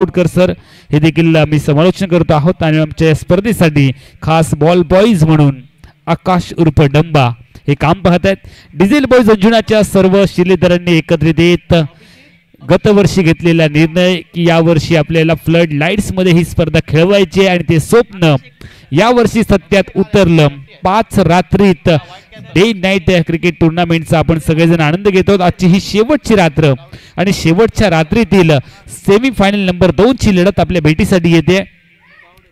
कर सर हे देखील आम्ही समालोचन करतो आहोत आणि आमच्या स्पर्धेसाठी खास बॉल बॉईज म्हणून आकाश उर्फ डंबा हे काम पाहत आहेत. डिझेल बॉईज अंजुनाच्या सर्व शिलेदारांनी एकत्रित येत गतवर्षी घेतलेला निर्णय की यावर्षी आपल्याला फ्लड लाईट्स मध्ये ही स्पर्धा खेळवायची आणि ते स्वप्न यावर्षी सत्यात उतरलं. 5 रात्रीत डे नाईट क्रिकेट टुर्नामेंटचा आपण सगळेजण आनंद घेतो. आजची ही शेवटची रात्र आणि शेवटच्या रात्रीतील सेमीफायनल नंबर 2 ची लढत आपल्या भेटीसाठी येते.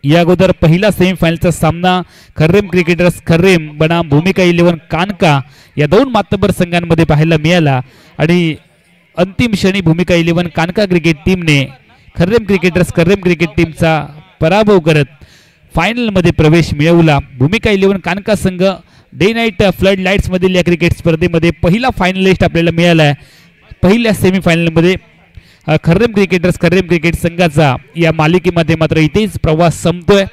या अगोदर पहिला सेमीफायनलचा सामना खर्रेम क्रिकेटर्स खर्रेम बनाम भूमिका 11 कानका या 2 मातबर संघांमध्ये पाहायला मिळाला आणि अंतिम क्षणी भूमिका 11 कानका क्रिकेट टीमने खर्रेम क्रिकेटर्स खर्रेम क्रिकेट टीमचा पराभव करत फायनल मध्ये प्रवेश मिळवला. भूमिका 11 कानका संघ डे नाईट फ्लड लाईट्स मधील या क्रिकेट स्पर्धेमध्ये पहिला फायनलिस्ट आपल्याला मिळाला आहे. पहिल्या सेमीफायनल मध्ये खर्रेम क्रिकेटर्स खर्रेम क्रिकेट संघाचा या मालिकेमध्ये मात्र इथेच प्रवास संपतोय.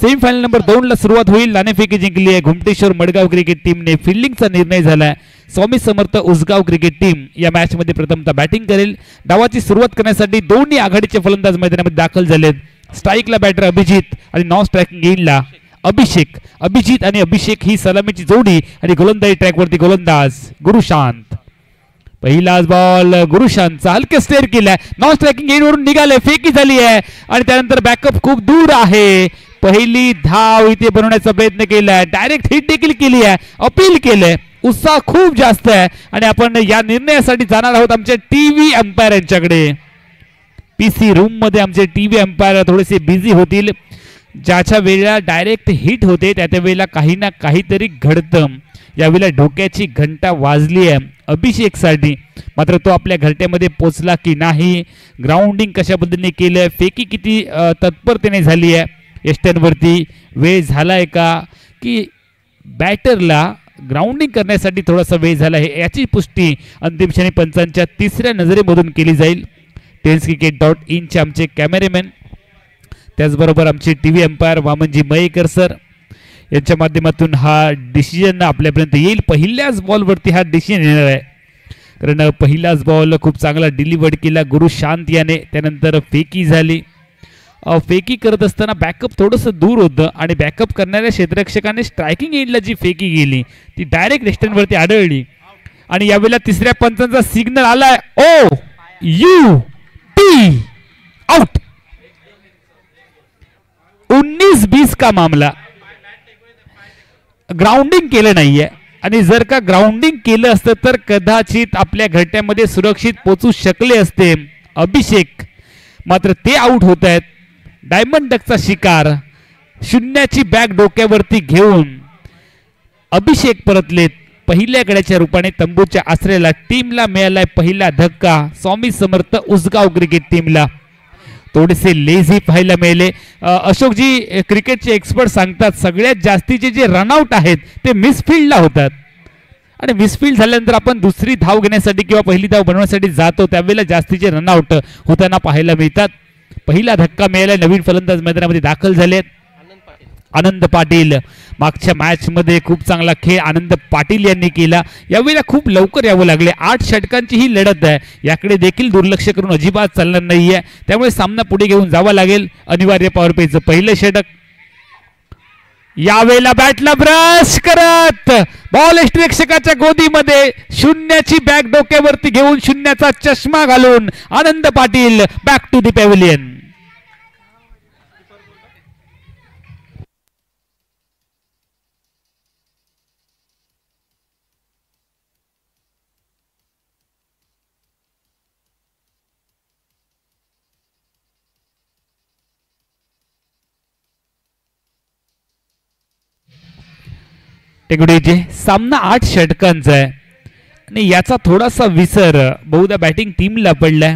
सेमीफायनल नंबर 2 ला सुरुवात होईल. नाणेफेकी जिंकली आहे घुमटेश्वर मडगाव क्रिकेट टीमने. फिल्डिंगचा निर्णय झालाय. स्वामी समर्थ उसगाव क्रिकेट टीम या मॅच मध्ये प्रथमतः बॅटिंग करेल. डावाची सुरुवात करण्यासाठी दोन्ही आघाडीचे फलंदाज मैदानामध्ये दाखल झालेत. स्ट्राईकला बॅटर अभिजित आणि नॉन स्ट्रायकिंग गेनला अभिषेक. अभिजित आणि अभिषेक ही सलामीची जोडी आणि गोलंदाजी ट्रॅकवरती गोलंदाज गुरुशांत. पहिलाच बॉल गुरुशांतचा हलके स्टेअर केलाय. नॉन स्ट्रायकिंग गेन वरून निघाले. फेकी झाली आहे आणि त्यानंतर बॅकअप खूप दूर आहे. पहिली धाव इथे बनवण्याचा प्रयत्न केलाय. डायरेक्ट हिट देखील केली आहे. अपील केलंय. उत्साह खूप जास्त आहे आणि आपण या निर्णयासाठी जाणार आहोत आमच्या टीव्ही अंपायर यांच्याकडे. पीसी रूम मध्ये आमचे टीव्ही अंपायर थोडेसे बिझी होतील. ज्याच्या वेळेला डायरेक्ट हिट होते त्या वेळेला काही ना काहीतरी घडतं. यावेळेला डोक्याची घंटा वाजली आहे अभिषेक साठी. मात्र तो आपल्या घरट्यामध्ये पोचला की नाही. ग्राउंडिंग कशा पद्धतीने केलं. फेकी किती तत्परतेने झाली आहे एस्टनवरती. वेळ झालाय का की बॅटरला ग्राउंडिंग करण्यासाठी थोडासा वेळ झाला आहे याची पुष्टी अंतिम क्षणी पंचांच्या तिसऱ्या नजरेमधून केली जाईल. टेन्सक्रिकेट.in चे आमचे कॅमेरेमॅन त्याचबरोबर आमचे टीव्ही अंपायर वामनजी मयेकर सर यांच्या माध्यमातून हा डिसिजन आपल्यापर्यंत येईल. पहिल्याच बॉलवरती हा डिसिजन येणार आहे कारण पहिलाच बॉल खूप चांगला डिलिव्हर्ड केला गुरुशांत याने. त्यानंतर फेकी झाली. फेकी करत असताना बॅकअप थोडंसं दूर होतं आणि बॅकअप करणाऱ्या क्षेत्ररक्षकाने स्ट्रायकिंग एंडला जी फेकी गेली ती डायरेक्ट रेस्टनवरती आढळली आणि यावेळेला तिसऱ्या पंचांचा सिग्नल आलाय. ओ यू टी आउट. 19-20 का मामला. ग्राउंडिंग केलं नाहीये आणि जर का ग्राउंडिंग केलं असतं तर कदाचित आपल्या घरट्यामध्ये सुरक्षित पोचू शकले असते अभिषेक. मात्र ते आउट होत आहेत. डायमंड डकचा शिकार शून्याची बॅग डोक्यावरती घेऊन अभिषेक परतलेत. पहिल्या गड्याच्या रूपाने तंबूच्या आश्रयाला टीमला मिळालाय पहिला धक्का. स्वामी समर्थ उसगाव क्रिकेट टीमला थोडेसे लेझी पाहायला मिळाले. अशोकजी क्रिकेटचे एक्सपर्ट सांगतात सगळ्यात जास्तीचे जे रनआउट आहेत ते मिसफिल्डला होतात आणि मिसफिल्ड झाल्यानंतर आपण दुसरी धाव घेण्यासाठी किंवा पहिली धाव बनवण्यासाठी जातो त्यावेळेला जास्तीचे रनआउट होताना पाहायला मिळतात. पहिला धक्का मिळाला. नवीन फलंदाज मैदानामध्ये दाखल झालेत. आनंद पाटील. मागच्या मॅच मध्ये खूप चांगला खेळ आनंद पाटील यांनी केला. यावेळेला खूप लवकर यावं लागले. 8 षटकांची ही लढत आहे. याकडे देखील दुर्लक्ष करून अजिबात चालणार नाहीये. त्यामुळे सामना पुढे घेऊन जावा लागेल. अनिवार्य पॉवर प्लेचं पहिलं षटक. यावेळेला बॅटला ब्रश करत बॉल यष्टिरक्षकाच्या गोदीमध्ये शून्याची बॅग डोक्यावरती घेऊन शून्याचा चष्मा घालून Anand Patil back to the pavilion. सामना 8 षटकांचा आहे आणि याचा थोडासा विसर बहुधा बॅटिंग टीमला पडलाय.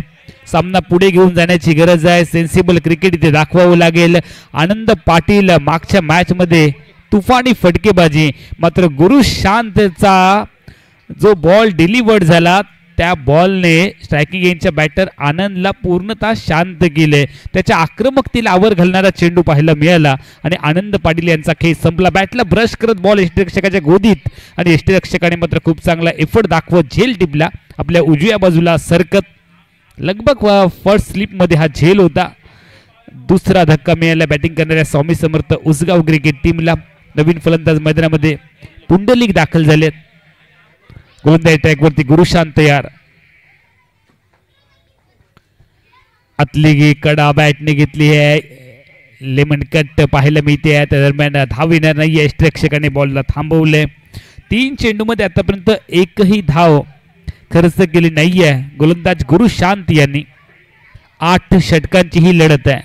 सामना पुढे घेऊन जाण्याची गरज आहे. सेन्सिबल क्रिकेट इथे दाखवावं लागेल. आनंद पाटील मागच्या मॅच मध्ये तुफानी फटकेबाजी. मात्र गुरुशांतचा जो बॉल डिलिव्हर्ड झाला त्या बॉलने स्ट्रायकिंग एंडच्या बॅटर आनंदला पूर्णतः शांत केले. त्याच्या आक्रमकतेला आवर घालणारा चेंडू पाहायला मिळाला आणि आनंद पाटील यांचा खेळ संपला. बॅटला ब्रश करत बॉल यष्टिरक्षकाच्या गोदीत आणि यष्टिरक्षकाने मात्र खूप चांगला एफर्ट दाखवत झेल टिपला. आपल्या उजव्या बाजूला सरकत लगभग फर्स्ट स्लिप मध्ये हा झेल होता. दुसरा धक्का मिळाला बॅटिंग करणाऱ्या स्वामी समर्थ उसगाव क्रिकेट टीमला. नवीन फलंदाज मैदानामध्ये पुंडलिक दाखल झालेत. गोलंदाजी ट्रॅकवरती गुरुशांत तयार. आतली कडा बॅटने घेतली आहे. लेमन कट पाहायला मिळते आहे. त्या दरम्यान धाव येणार नाही. यष्टरक्षकाने बॉलला थांबवले. 3 चेंडूमध्ये आतापर्यंत एकही धाव खर्च केली नाहीये गोलंदाज गुरुशांत यांनी. 8 षटकांची ही लढत आहे.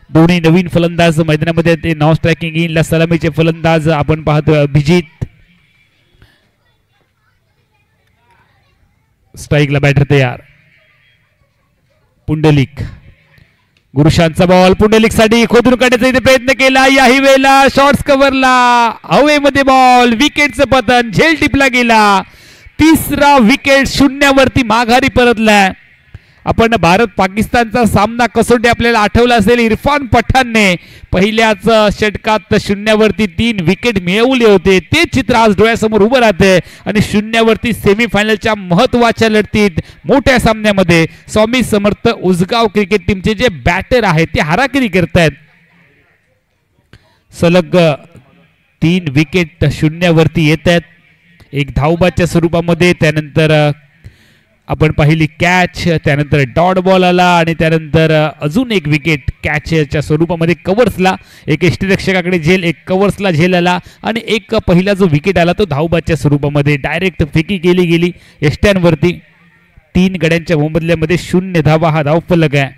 दोन्ही नवीन फलंदाज मैदानामध्ये ते नॉन स्ट्रायकिंग इनला सलामीचे फलंदाज आपण पाहतोय. अभिजित स्ट्राईकला बॅटर तयार. पुंडलिक गुरुशांतचा बॉल पुंडलिक साठी खोदून काढण्याचा इथे प्रयत्न केला. याही वेळेला शॉर्ट्स कव्हरला हवेमध्ये बॉल. विकेटचं पतन. झेल टिपला गेला. तिसरा विकेट शून्यावरती माघारी परतलाय. आपण भारत पाकिस्तानचा सामना कसोटी आपल्याला आठवला असेल. इरफान पठाणने पहिल्याच षटकात शून्यावरती 3 विकेट मिळवले होते. ते चित्र आज डोळ्यासमोर उभं राहते आणि शून्यावरती सेमीफायनलच्या महत्वाच्या लढतीत मोठ्या सामन्यामध्ये स्वामी समर्थ उसगाव क्रिकेट टीमचे जे बॅटर आहेत ते हाराकिरी करतायत. सलग 3 विकेट शून्यावरती येत आहेत. एक धावबाच्या स्वरूपामध्ये, त्यानंतर आपण पाहिली कॅच, त्यानंतर डॉट बॉल आला आणि त्यानंतर अजून एक विकेट कॅचच्या स्वरूपामध्ये कव्हर्सला. एक यष्टिरक्षकाकडे झेल, एक कव्हर्सला झेल आला आणि एक पहिला जो विकेट आला तो धावबाच्या स्वरूपामध्ये डायरेक्ट फेकी केली गेली यष्ट्यांवरती. 3 गड्यांच्या मोबदल्यामध्ये 0 धावा हा धावफलक आहे.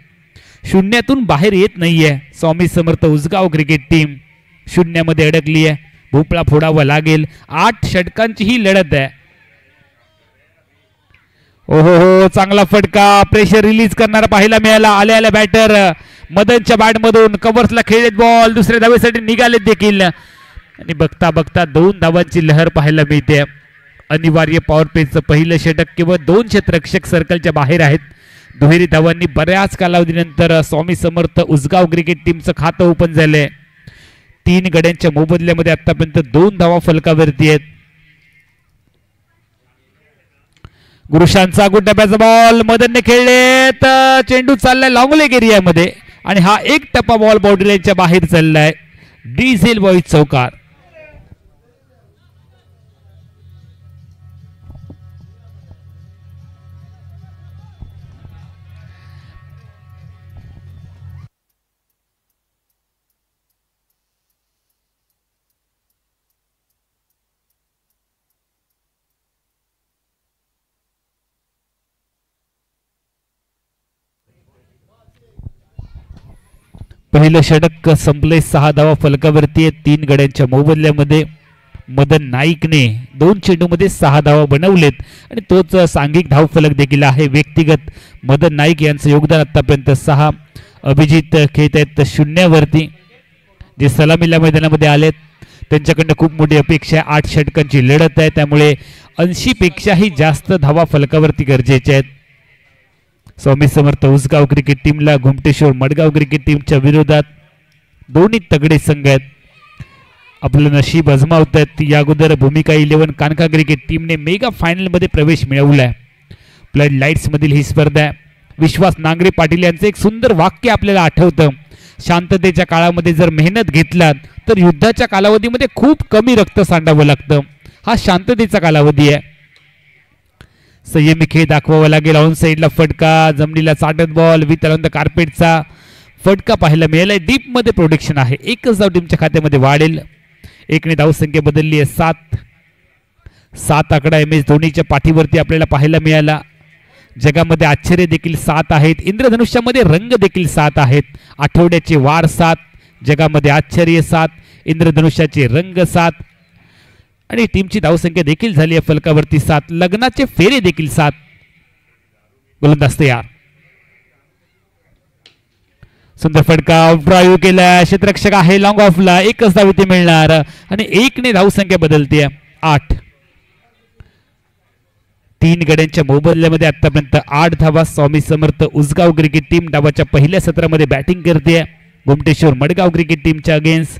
शून्यातून बाहेर येत नाहीये स्वामी समर्थ उसगाव क्रिकेट टीम. शून्यामध्ये अडकली आहे. भोपळा फोडावा लागेल. 8 षटकांची ही लढत आहे. ओहो, चांगला फटका. प्रेशर रिलीज करणारा पाहायला मिळाला. आल्या बॅटर मदनच्या बॅटमधून कव्हर्सला खेळत बॉल दुसऱ्या धावेसाठी निघालेत देखील आणि बघता बघता 2 धावांची लहर पाहायला मिळते. अनिवार्य पॉवर प्लेचं पहिलं षटक केवळ 2 क्षेत्ररक्षक सर्कलच्या बाहेर आहेत. दुहेरी धावांनी बऱ्याच कालावधीनंतर स्वामी समर्थ उसगाव क्रिकेट टीमचं खातं ओपन झालंय. 3 गड्यांच्या मोबदल्यामध्ये आतापर्यंत 2 धावा फलकावरती आहेत. गुरुशांतचा गुड टप्प्याचा बॉल मदनने खेळलेत. चेंडू चाललाय लॉंग लेग एरियामध्ये आणि हा एक टप्पा बॉल बाउंड्री लाईनच्या बाहेर चाललाय. डिझेल बॉईज चौकार. पहिलं षटक संपले. 6 धावा फलकावरती आहेत 3 गड्यांच्या मोबदल्यामध्ये. मदन नाईकने 2 चेंडूमध्ये 6 धावा बनवलेत आणि तोच सांघिक धाव फलक देखील आहे. व्यक्तिगत मदन नाईक यांचं योगदान आतापर्यंत 6. अभिजित खेळत आहेत शून्यावरती. जे सलामीला मैदानामध्ये आलेत त्यांच्याकडनं खूप मोठी अपेक्षा आहे. 8 षटकांची लढत आहे त्यामुळे 80 पेक्षाही जास्त धावा फलकावरती गरजेच्या आहेत. स्वामी समर्थ उसगाव क्रिकेट टीमला घुमटेश्वर मडगाव क्रिकेट टीमच्या विरोधात दोन्ही तगडे संघ आहेत. आपलं नशीब आजमावत आहेत. या अगोदर भूमिका 11 कानका क्रिकेट टीमने मेगा फायनलमध्ये प्रवेश मिळवलाय. फ्लड लाईट्स मधील ही स्पर्धा आहे. विश्वास नांगरे पाटील यांचं एक सुंदर वाक्य आपल्याला आठवतं. शांततेच्या काळामध्ये जर मेहनत घेतलात तर युद्धाच्या कालावधीमध्ये खूप कमी रक्त सांडावं लागतं. हा शांततेचा कालावधी आहे. संयमी खेळ दाखवावा लागेल. ऑन साईडला फटका, जमिनीला चाटत बॉल, विथ अराउंड द कार्पेटचा फटका पाहायला मिळालाय. डीप मध्ये प्रोटेक्शन आहे. एकच धाव टीमच्या खात्यामध्ये वाढेल. 1ने धावसंख्या बदलली आहे. 7 आकडा MS धोनीच्या पाठीवरती आपल्याला पाहायला मिळाला. जगामध्ये आश्चर्य देखील 7 आहेत. इंद्रधनुष्यामध्ये रंग देखील 7 आहेत. आठवड्याचे वार 7, जगामध्ये आश्चर्य 7, इंद्रधनुष्याचे रंग 7 आणि टीमची धावसंख्या देखील झाली आहे फलकावरती 7. लग्नाचे फेरे देखील 7. गोलंदाज तयार. सुंदर फटका. ड्राईव्ह केला. क्षेत्ररक्षक आहे लॉंग ऑफला. एकच धाव इथे मिळणार आणि 1ने धावसंख्या बदलते 8. 3 गड्यांच्या मोबदल्यामध्ये आतापर्यंत 8 धावा. स्वामी समर्थ उसगाव क्रिकेट टीम डावाच्या पहिल्या सत्रामध्ये बॅटिंग करते. घुमटेश्वर मडगाव क्रिकेट टीमच्या अगेन्स्ट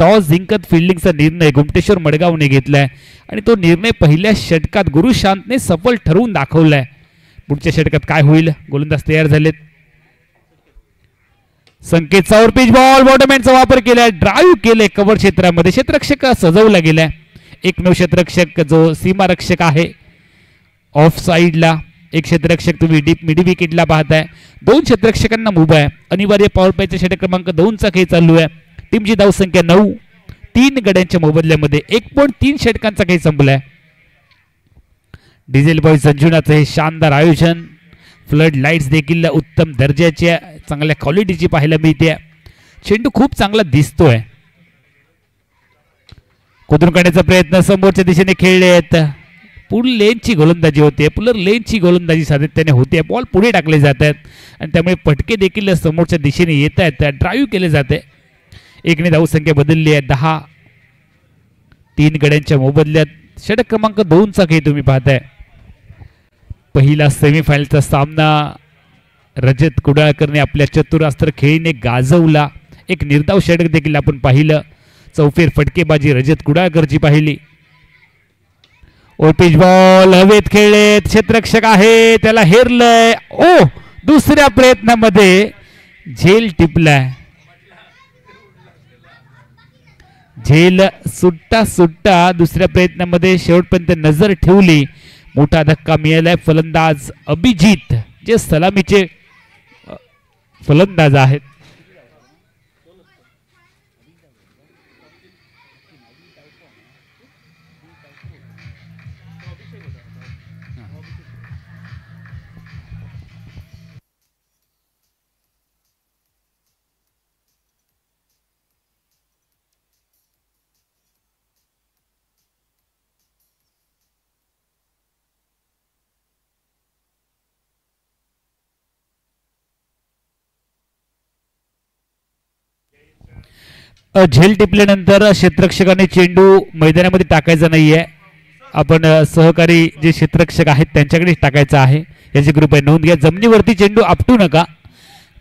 टॉस जिंकत फिल्डिंगचा निर्णय घुमटेश्वर मडगावने घेतलाय आणि तो निर्णय पहिल्या षटकात गुरुशांतने सफल ठरवून दाखवलाय. पुढच्या षटकात काय होईल? गोलंदाज तयार झालेत. संकेतचा पिच बॉल बॉटमॅनचा वापर केलाय, ड्राईव्ह केले कव्हर क्षेत्रामध्ये, क्षेत्ररक्षक सजवला गेलाय, एकमेव क्षेत्ररक्षक जो सीमारक्षक आहे ऑफ साइडला, एक क्षेत्ररक्षक तुम्ही डीप मिड विकेटला पाहताय, दोन क्षेत्ररक्षकांना मुभा आहे, अनिवार्य पॉवर प्लेच्या षटक क्रमांक 2चा खेळ चालू आहे, टीमची धावसंख्या 9, 3 गड्यांच्या मोबदल्यामध्ये 1.3 षटकांचा खेळ संपलाय. डिझेल बॉयज अंजुनाचं हे शानदार आयोजन, फ्लड लाईट्स देखील उत्तम दर्जाच्या चांगल्या क्वालिटीची पाहायला मिळते, चेंडू खूप चांगला दिसतोय, कुदून काढण्याचा प्रयत्न समोरच्या दिशेने खेळले आहेत, पुल लेनची गोलंदाजी होते, पुलर लेनची गोलंदाजी सातत्याने होते, बॉल पुढे टाकले जात आहेत आणि त्यामुळे पटके देखील समोरच्या दिशेने येत आहेत, ड्राईव्ह केले जाते, एकने धावसंख्या बदलली आहे 10, 3 गड्यांच्या मोबदल्यात षटक क्रमांक 2चा खेळ तुम्ही पाहताय. पहिला सेमीफायनलचा सामना रजत कुडाळकरने आपल्या चतुरास्त्र खेळीने गाजवला, एक निर्धाव षटक देखील आपण पाहिलं, चौफेर फटकेबाजी रजत कुडाळकरची पाहिली. पिच बॉल हवेत खेळलेत, क्षेत्ररक्षक आहे त्याला हेरलंय, ओ दुसऱ्या प्रयत्नामध्ये झेल टिपलाय, झेल सुट्टा सुट्टा दुसऱ्या प्रयत्नामध्ये शेवटपर्यंत नजर ठेवली, मोठा धक्का मिळालाय. फलंदाज अभिजित जे सलामीचे फलंदाज आहेत, झेल टिपल्यानंतर क्षेत्ररक्षकाने चेंडू मैदानामध्ये टाकायचा नाहीये, आपण सहकारी जे क्षेत्ररक्षक आहेत त्यांच्याकडे टाकायचा आहे, याची कृपया नोंद घ्या. जमिनीवरती चेंडू आपटू नका,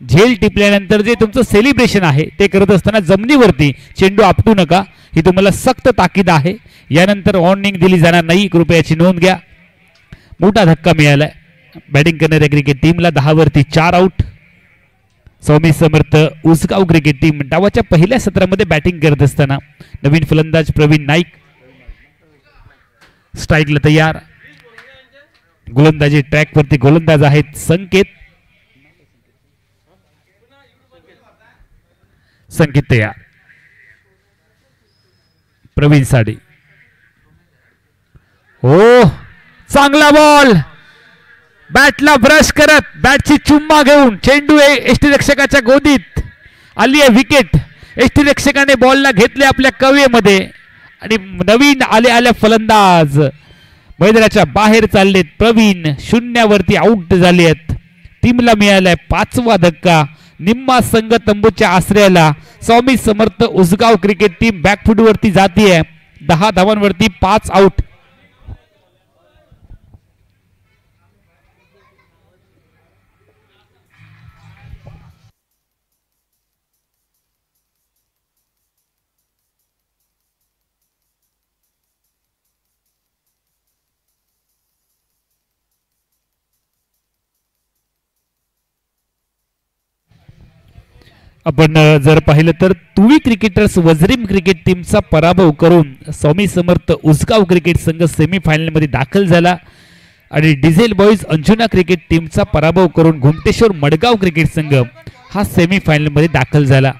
झेल टिपल्यानंतर जे तुमचं सेलिब्रेशन आहे ते करत असताना जमिनीवरती चेंडू आपटू नका, ही तुम्हाला सक्त ताकीद आहे, यानंतर वॉर्निंग दिली जाणार नाही, कृपया याची नोंद घ्या. मोठा धक्का मिळालाय बॅटिंग करणाऱ्या क्रिकेट टीमला, 10 वरती 4 out. Swami Samarth Usgaon cricket team डावाच्या पहिल्या सत्रामध्ये बॅटिंग करत असताना नवीन फलंदाज प्रवीण नाईक स्ट्राईकला तयार, गोलंदाजी ट्रॅक वरती गोलंदाज आहेत संकेत, संकेत तयार, प्रवीण साडी, हो चांगला बॉल, बॅटला ब्रश करत बॅटची चुम्मा घेऊन चेंडू यष्टीरक्षकाच्या गोदीत आली आहे विकेट, यष्टीरक्षकाने बॉलला घेतले आपल्या कवेमध्ये आणि नवीन आल्या फलंदाज मैदानाच्या बाहेर चाललेत. प्रवीण 0 वरती आउट झाले आहेत, टीमला मिळालाय 5वा धक्का, निम्मा संघ तंबूच्या आश्रयाला Swami Samarth Usgaon cricket team back foot वरती जातीये, 10 धावांवरती 5 आउट. आपण जर पाहिलं तर तुवी क्रिकेटर्स वजरीम क्रिकेट टीमचा पराभव करून स्वामी समर्थ उसगाव क्रिकेट संघ सेमीफायनल मध्ये दाखल झाला आणि डिझेल बॉयज अंजुना क्रिकेट टीमचा पराभव करून घुमटेश्वर मडगाव क्रिकेट संघ हा सेमीफायनल मध्ये दाखल झाला.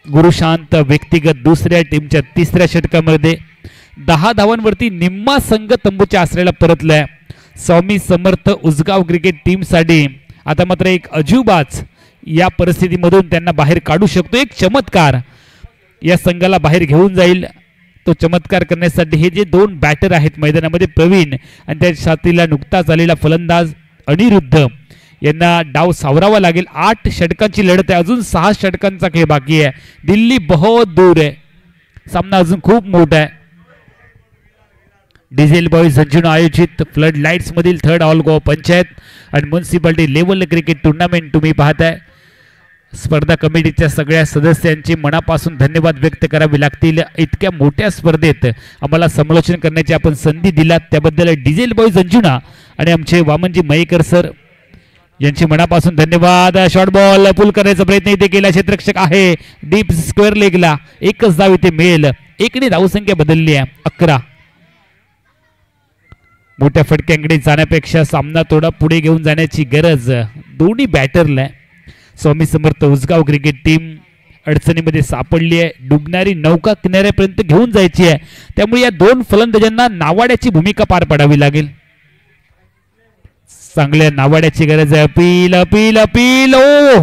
गुरुशांत व्यक्तिगत दुसऱ्या टीमच्या तिसऱ्या षटकामध्ये 10 धावांवरती निम्मा संघ तंबूच्या आश्रयाला परतलाय. स्वामी समर्थ उसगाव क्रिकेट टीम साठी आता मात्र एक अजूबाच या परिस्थितीमधून त्यांना बाहेर काढू शकतो, एक चमत्कार या संघाला बाहेर घेऊन जाईल. तो चमत्कार करण्यासाठी हे जे 2 बॅटर आहेत मैदानामध्ये प्रवीण आणि त्या साथीला नुकताच आलेला फलंदाज अनिरुद्ध यांना डाव सावरावा लागेल. 8 षटकांची लढत आहे, अजून 6 षटकांचा खेळ बाकी आहे. दिल्ली बहुत दूर आहे, सामना अजून खूप मोठा आहे. डिझेल बॉयज अंजुना आयोजित फ्लड लाईट्स मधील 3rd ऑल गोवा पंचायत आणि म्युन्सिपालिटी लेवल क्रिकेट टुर्नामेंट तुम्ही पाहताय. स्पर्धा कमिटीच्या सगळ्या सदस्यांची मनापासून धन्यवाद व्यक्त करावे लागतील. इतक्या मोठ्या स्पर्धेत आम्हाला समालोचन करण्याची आपण संधी दिलात त्याबद्दल डिझेल बॉयज अंजुना आणि आमचे वामनजी मयेकर सर यांची मनापासून धन्यवाद. शॉर्ट बॉल पुल करण्याचा प्रयत्न इथे केला, क्षेत्ररक्षक आहे डीप स्क्वेअर लेगला. एकच धाव इथे मिळेल. एकने धावसंख्या बदलली आहे 11. मोठ्या फटक्यांकडे जाण्यापेक्षा सामना थोडा पुढे घेऊन जाण्याची गरज दोन्ही बॅटरला. स्वामी समर्थ उसगाव क्रिकेट टीम अडचणीमध्ये सापडली आहे. डुबणारी नौका किनाऱ्यापर्यंत घेऊन जायची आहे, त्यामुळे या दोन फलंदाजांना नावाड्याची भूमिका पार पाडावी लागेल. चांगल्या नावाड्याची गरज आहे. Appeal appeal appeal. Oh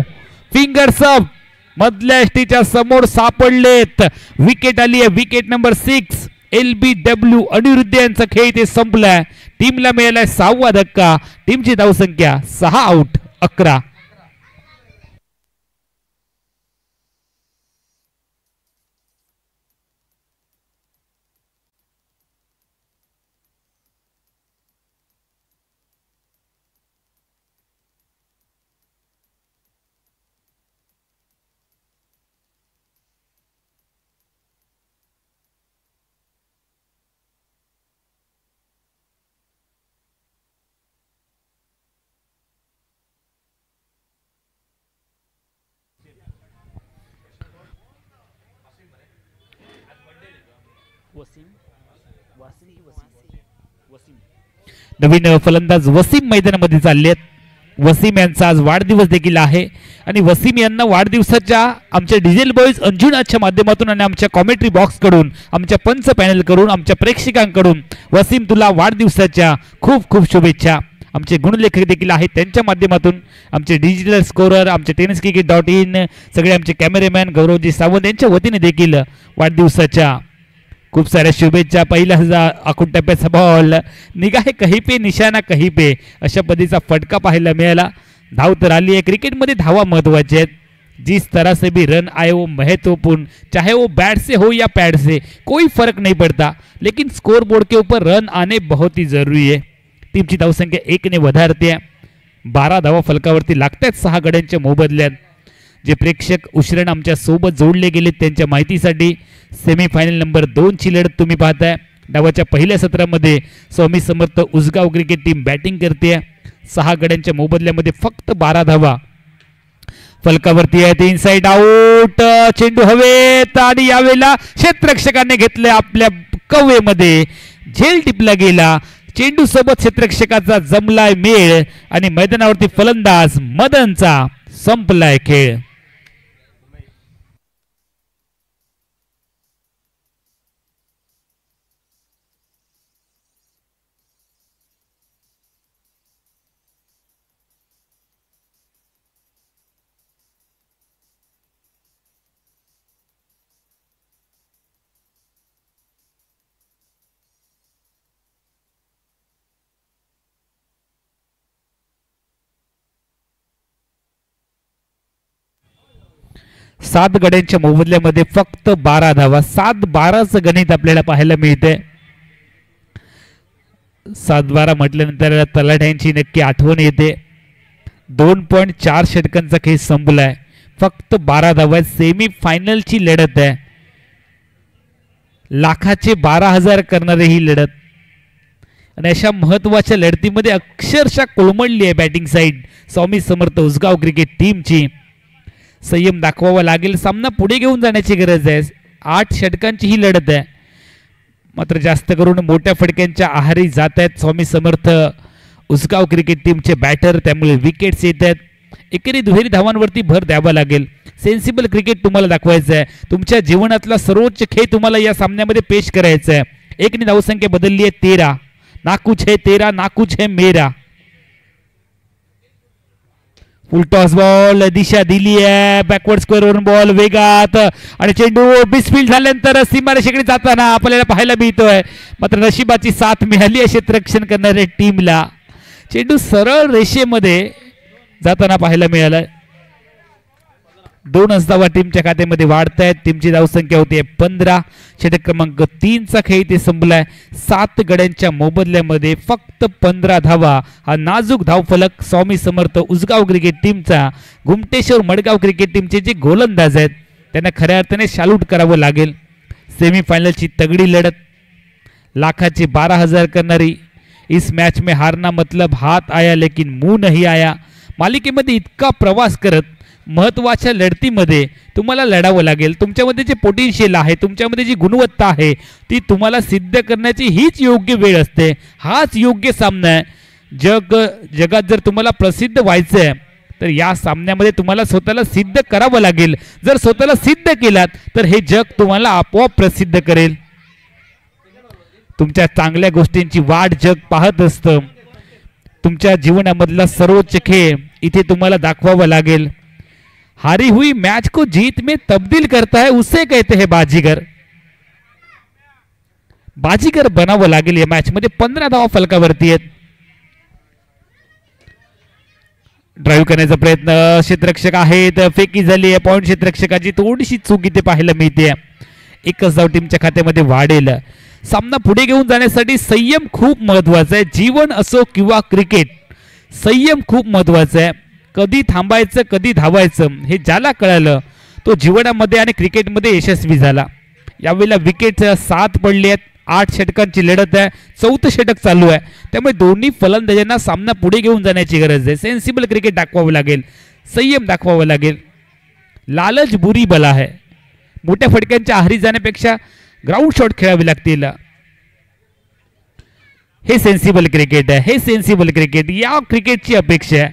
fingers up. मधल्या एसटीच्या समोर सापडलेत. विकेट आली आहे. Wicket number 6. LBW अनिरुद्ध यांचा खेळ इथे संपलाय. टीमला मिळालाय 6वा धक्का. टीमची धावसंख्या 6 आउट 11. नवीन फलंदाज वसीम मैदानामध्ये चालले आहेत. वसीम यांचा आज वाढदिवस देखील आहे आणि वसीम यांना वाढदिवसाच्या आमच्या डिझेल बॉईज अंजुनाच्या माध्यमातून आणि आमच्या कॉमेंट्री बॉक्स कडून, आमच्या पंच पॅनल कडून, आमच्या प्रेक्षकांकडून वसीम तुला वाढदिवसाच्या खूप खूप शुभेच्छा. आमचे गुणलेखक देखील आहेत, त्यांच्या माध्यमातून आमचे डिजिटल स्कोरर, आमचे tenniscricket.in, सगळे आमचे कॅमेरामॅन गौरवजी सावंत यांच्या वतीने देखील वाढदिवसाच्या खूप साऱ्या शुभेच्छा. पहिला आखूड टप्प्याचा बॉल निगाहे कहीं पे निशाणा कहीं पे अशा पद्धतीचा फटका पाहायला मिळाला. धाव तर आली आहे. क्रिकेटमध्ये धावा महत्वाचे आहेत. जिस तरह से भी रन आए वो महत्वपूर्ण, चाहे वो बैट से हो या पैड से, कोई फर्क नहीं पड़ता, लेकिन स्कोर बोर्ड के ऊपर रन आने बहुत ही जरूरी है. टीमची धावसंख्या 1 ने वधारते. 12 धावा फलकावरती लागतात 6 गड्यांच्या मोबदल्यात. जे प्रेक्षक उशिराने आमच्या सोबत जोडले गेले त्यांच्या माहितीसाठी सेमीफायनल नंबर 2 ची लढत तुम्ही पाहताय. डावाच्या पहिल्या सत्रामध्ये Swami Samarth Usgaon cricket team batting करते. 6 गड्यांच्या मोबदल्यामध्ये फक्त 12 धावा फलकावरती आहेत. Inside out. चेंडू हवेत आणि यावेळेला क्षेत्ररक्षकाने घेतले आपल्या कवेमध्ये. झेल टिपला गेला. चेंडू सोबत क्षेत्ररक्षकाचा जमलाय मेळ आणि मैदानावरती फलंदाज मदनचा संपलाय खेळ. 7 गड्यांच्या मोबदल्यामध्ये फक्त 12 धावा. 7-12चं गणित आपल्याला पाहायला मिळते. 7-12 म्हटल्यानंतर तलाठ्यांची नक्की आठवण येते. 2.4 षटकांचा खेळ संपलाय. फक्त 12 धावा. सेमी फायनलची लढत आहे. लाखाचे 12,000 करणारे ही लढत आणि अशा महत्वाच्या लढतीमध्ये अक्षरशः कोलमडली आहे batting side Swami Samarth Usgaon cricket टीमची. संयम दाखवावा लागेल. सामना पुढे घेऊन जाण्याची गरज आहे. 8 षटकांची ही लढत आहे. मात्र जास्त करून मोठ्या फटक्यांच्या आहारी जात आहेत स्वामी समर्थ उसगाव क्रिकेट टीमचे बॅटर. त्यामुळे विकेट्स येत आहेत. एकेरी दुहेरी धावांवरती भर द्यावा लागेल. सेन्सिबल क्रिकेट तुम्हाला दाखवायचं आहे. तुमच्या जीवनातला सर्वोच्च खेळ तुम्हाला या सामन्यामध्ये पेश करायचा आहे. 1 ने धावसंख्या बदलली आहे 13. ना कुछ है तेरा ना कुछ है मेरा. फुल टॉस बॉल दिशा दिली आहे. बॅकवर्ड स्क्वेअर वरून बॉल वेगात आणि चेंडू बिस्फील्ड झाल्यानंतर सीमारेषेकडे जाताना आपल्याला पाहायला मिळतोय. मात्र नशिबाची साथ मिळाली आहे क्षेत्ररक्षण करणाऱ्या टीमला. चेंडू सरळ रेषेमध्ये जाताना पाहायला मिळालं. 2 धावा टीमच्या खात्यामध्ये वाढत आहेत. टीमची धावसंख्या होती 15. षटक क्रमांक 3 चा खेळ इथे संपलाय. 7 गड्यांच्या मोबदल्यामध्ये फक्त 15 धावा. हा नाजूक धावफलक स्वामी समर्थ उसगाव क्रिकेट टीमचा. घुमटेश्वर मडगाव क्रिकेट टीमचे जे गोलंदाज आहेत त्यांना खऱ्या अर्थाने सॅल्यूट करावं लागेल. सेमीफायनलची तगडी लढत. लाखाचे 12,000 करणारी. इस मैच में हारना मतलब हाथ आया लेकिन मुंह नहीं आया. मालिकेमध्ये इतका प्रवास करत महत्त्वाच्या लढतीमध्ये तुम्हाला लढावं लागेल. तुमच्यामध्ये जे पोटेन्शियल आहे, तुमच्यामध्ये जी गुणवत्ता आहे ती तुम्हाला सिद्ध करण्याची हीच योग्य वेळ असते. हाच योग्य सामना आहे. जगात जर तुम्हाला प्रसिद्ध व्हायचं आहे तर या सामन्यामध्ये तुम्हाला स्वतःला सिद्ध करावं लागेल. जर स्वतःला सिद्ध केलात तर हे जग तुम्हाला आपोआप प्रसिद्ध करेल. तुमच्या चांगल्या गोष्टींची वाट जग पाहत असतं. तुमच्या जीवनामधला सर्वोच्च खेळ इथे तुम्हाला दाखवावा लागेल. हारी हुई मैच को जीत में तब्दील करता है उसे कहते हैं बाजीगर. बाजीगर बनावं लागेल या मॅच मध्ये. 15 धावा फलकावरती आहेत. ड्राईव्ह करण्याचा प्रयत्न क्षेत्ररक्षक आहेत, फेकी झाली आहे. पॉइंट क्षेत्ररक्षकाची थोडीशी चूक इथे पाहायला मिळते. एकच धाव टीमच्या खात्यामध्ये वाढेल. सामना पुढे घेऊन जाण्यासाठी संयम खूप महत्वाचा आहे. जीवन असो किंवा क्रिकेट, संयम खूप महत्वाचा आहे. कधी थांबायचं कधी धावायचं हे ज्याला कळालं तो जीवनामध्ये आणि क्रिकेटमध्ये यशस्वी झाला. यावेळेला विकेट 7 पडले आहेत. 8 षटकांची लढत आहे. 4थं षटक चालू आहे. त्यामुळे दोन्ही फलंदाजांना सामना पुढे घेऊन जाण्याची गरज आहे. सेन्सिबल क्रिकेट दाखवावं लागेल, संयम दाखवावं लागेल. लालच बुरी बला आहे. मोठ्या फटक्यांच्या आहारी जाण्यापेक्षा ग्राउंड शॉट खेळावे लागतील. हे सेन्सिबल क्रिकेट आहे. हे सेन्सिबल क्रिकेट या क्रिकेटची अपेक्षा आहे.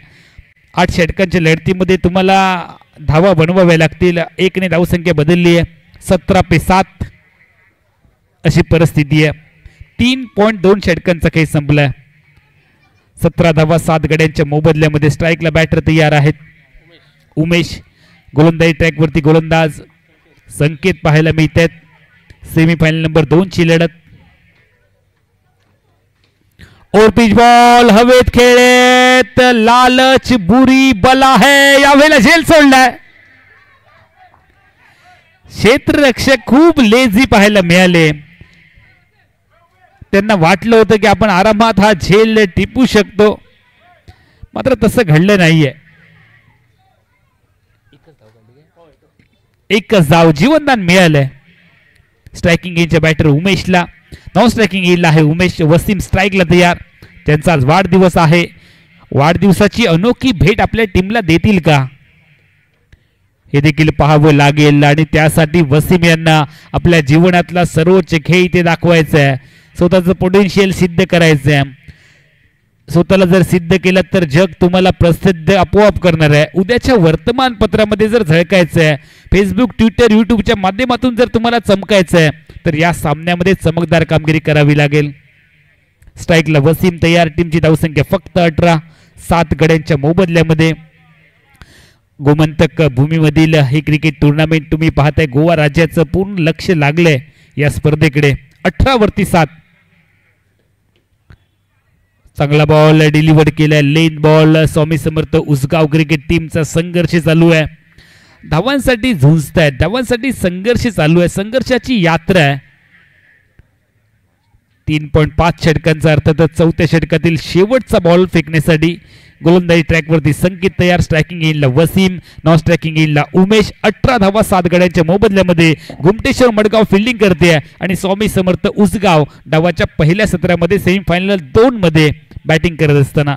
8 षटकांच्या लढतीमध्ये तुम्हाला धावा बनवाव्या लागतील. 1 ने धावसंख्या बदलली आहे. 17-7 अशी परिस्थिती आहे. 3.2 षटकांचा खेळ संपलाय. 17 धावा 7 गड्यांच्या मोबदल्यामध्ये. स्ट्राईकला बॅटर तयार आहेत. उमेश गोलंदाजी ट्रॅकवरती गोलंदाज संकेत पाहायला मिळत आहेत. सेमीफायनल नंबर 2 ची लढत. और पिच बॉल हवेत खेळत. लालच बुरी बला है. यावेळेला झेल सोडलाय. क्षेत्ररक्षक खूप लेझी पाहायला मिळाले. त्यांना वाटलं होतं की आपण आरामात हा झेल टिपू शकतो, मात्र तसं घडलं नाहीये. एकच धाव जीवनदान मिळालंय. स्ट्रायकिंग एजच्या बॅटर उमेशला. नॉन स्ट्रायकिंग एजला आहे उमेश. वसीम स्ट्राईकला तयार. त्यांचा आज वाढदिवस आहे. वाढदिवसाची अनोखी भेट आपल्या टीमला देतील का हे देखील पाहावं लागेल. आणि त्यासाठी वसीम यांना आपल्या जीवनातला सर्वोच्च खेळ इथे दाखवायचा आहे. स्वतःचं पोटेन्शियल सिद्ध करायचं आहे. स्वतःला जर सिद्ध केलं तर जग तुम्हाला प्रसिद्ध आपोआप करणार आहे. उद्याच्या वर्तमानपत्रामध्ये जर झळकायचं आहे, फेसबुक, ट्विटर, युट्यूबच्या माध्यमातून जर तुम्हाला चमकायचं आहे तर या सामन्यामध्ये चमकदार कामगिरी करावी लागेल. स्ट्राईकला वसीम तयार. टीमची धावसंख्या फक्त 18. 7 गड्यांच्या मोबदल्यामध्ये. गोमंतक भूमीमधील हे क्रिकेट टुर्नामेंट तुम्ही पाहताय. गोवा राज्याचं पूर्ण लक्ष लागलंय या स्पर्धेकडे. 18 वर 7. चांगला बॉल डिलिव्हर केलाय. लेन बॉल. स्वामी समर्थ उसगाव क्रिकेट टीमचा संघर्ष चालू आहे. धावांसाठी झुंजतायत, धावांसाठी संघर्ष चालू आहे. संघर्षाची यात्रा आहे. 3.5 षटकांचा अर्थातच 4थ्या षटकातील शेवटचा बॉल फेकण्यासाठी गोलंदाजी ट्रॅकवरती संकेत तयार. स्ट्रायकिंग एजला वसीम, नॉन स्ट्रायकिंग एजला उमेश. 18 धावा 7 गड्यांच्या मोबदल्यामध्ये. घुमटेश्वर मडगाव फिल्डिंग करते आणि स्वामी समर्थ उसगाव डावाच्या पहिल्या सत्रामध्ये सेमीफायनल 2 मध्ये बॅटिंग करत असताना.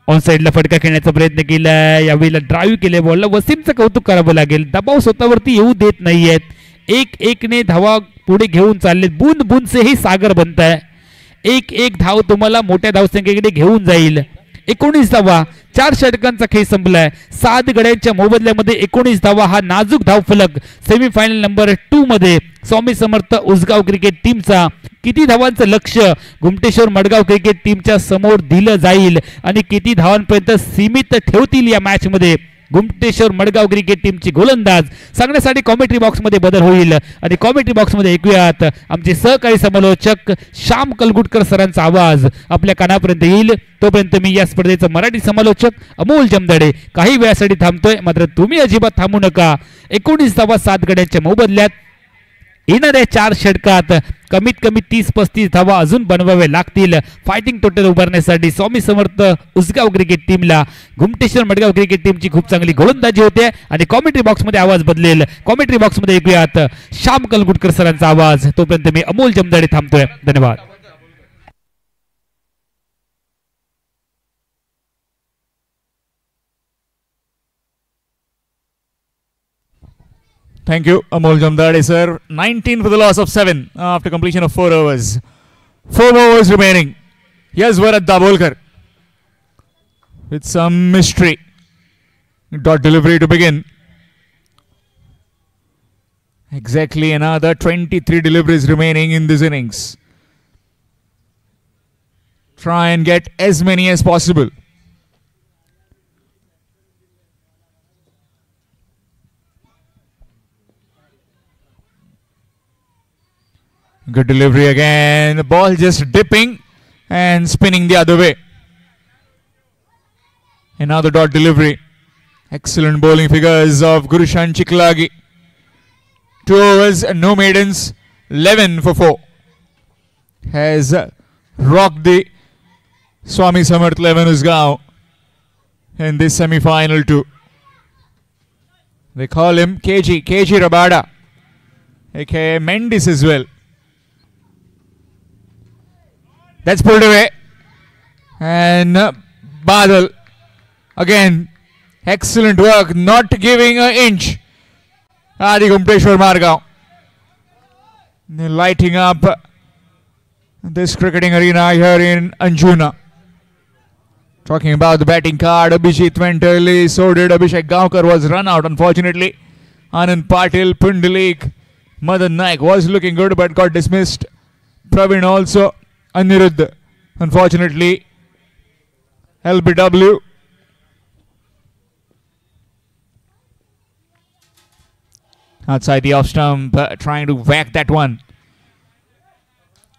ऑन साइडला फटका खेळण्याचा प्रयत्न केलाय. यावेळेला ड्राईव्ह केले बॉलला. वसीमचं कौतुक करावं लागेल. दबाव स्वतःवरती येऊ देत नाहीयेत. 1-1 ने धावा पुढे घेऊन चालले. बूंद बूंद से ही सागर बनताय. 1-1 धाव तुम्हाला मोठ्या धावसंख्येकडे घेऊन जाईल. 19 धावा. 4 षटकांचा खेळ संपलाय. 7 गड्यांच्या मोबदल्यामध्ये 19 धावा हा नाजूक धाव फलक सेमीफायनल नंबर 2 मध्ये स्वामी समर्थ उसगाव क्रिकेट टीमचा. किती धावांचं लक्ष घुमटेश्वर मडगाव क्रिकेट टीमच्या समोर दिलं जाईल आणि किती धावांपर्यंत सीमित ठेवतील या मॅच मध्ये घुमटेश्वर मडगाव क्रिकेट टीमची गोलंदाज सांगण्यासाठी कॉमेंट्री बॉक्स मध्ये बदल होईल. आणि कॉमेंट्री बॉक्स मध्ये ऐकूयात आमचे सहकारी समालोचक श्याम कलगुटकर सरांचा आवाज आपल्या कानापर्यंत येईल. तोपर्यंत मी या स्पर्धेचा मराठी समालोचक अमोल जमदाडे काही वेळासाठी थांबतोय, मात्र तुम्ही अजिबात थांबू नका. 19 धावा 7 गड्यांच्या मोबदल्यात. येणाऱ्या 4 षटकात कमीत कमी 30-35 धावा अजून बनवाव्या लागतील फायटिंग टोटल उभारण्यासाठी. स्वामी समर्थ उसगाव क्रिकेट टीमला घुमटेश्वर मडगाव क्रिकेट टीमची खूप चांगली गोलंदाजी होते आणि कॉमेंट्री बॉक्स मध्ये आवाज बदलेल. कॉमेंट्री बॉक्स मध्ये ऐकूयात श्याम कलगुटकर सरांचा आवाज. तोपर्यंत मी अमोल जमदाडे थांबतोय. धन्यवाद. Thank you, Amol Jamdade, sir. 19 for the loss of 7 after completion of 4 overs. 4 overs remaining. Here's Varat Dabolkar with some mystery. Dot delivery to begin. Exactly another 23 deliveries remaining in this innings. Try and get as many as possible. Good delivery again. The ball just dipping and spinning the other way. Another dot delivery. Excellent bowling figures of Gurushan Chiklagi. 2 overs and no maidens. 11 for 4. Has rocked the Swami Samarth Levanusgaon in this semi-final too. They call him KG Rabada, aka Mendes as well. That's pulled away. And Badal again. Excellent work, not giving an inch. Adi Gumteshwar Margaon. They're lighting up this cricketing arena here in Anjuna. Talking about the batting card, Abhijit went early, so did Abhishek Gaonkar, was run out unfortunately. Anand Patil, Pundalik, Madan Naik was looking good but got dismissed. Praveen also, Anirudh, unfortunately. LBW. Outside the off stump, trying to whack that one.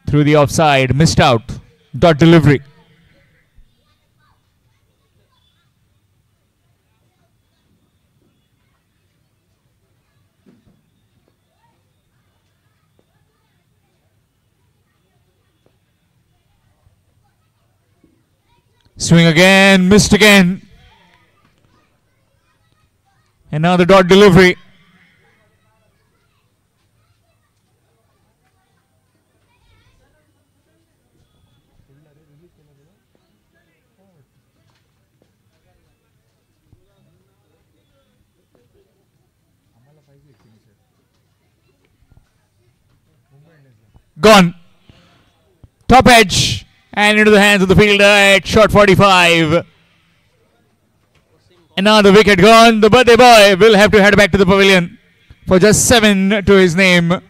Through the offside, missed out. Dot delivery. Swing again, missed again. And now the dot delivery. Gone. Top edge. And into the hands of the fielder at short 45. And now the wicket gone. The birthday boy will have to head back to the pavilion for just 7 to his name.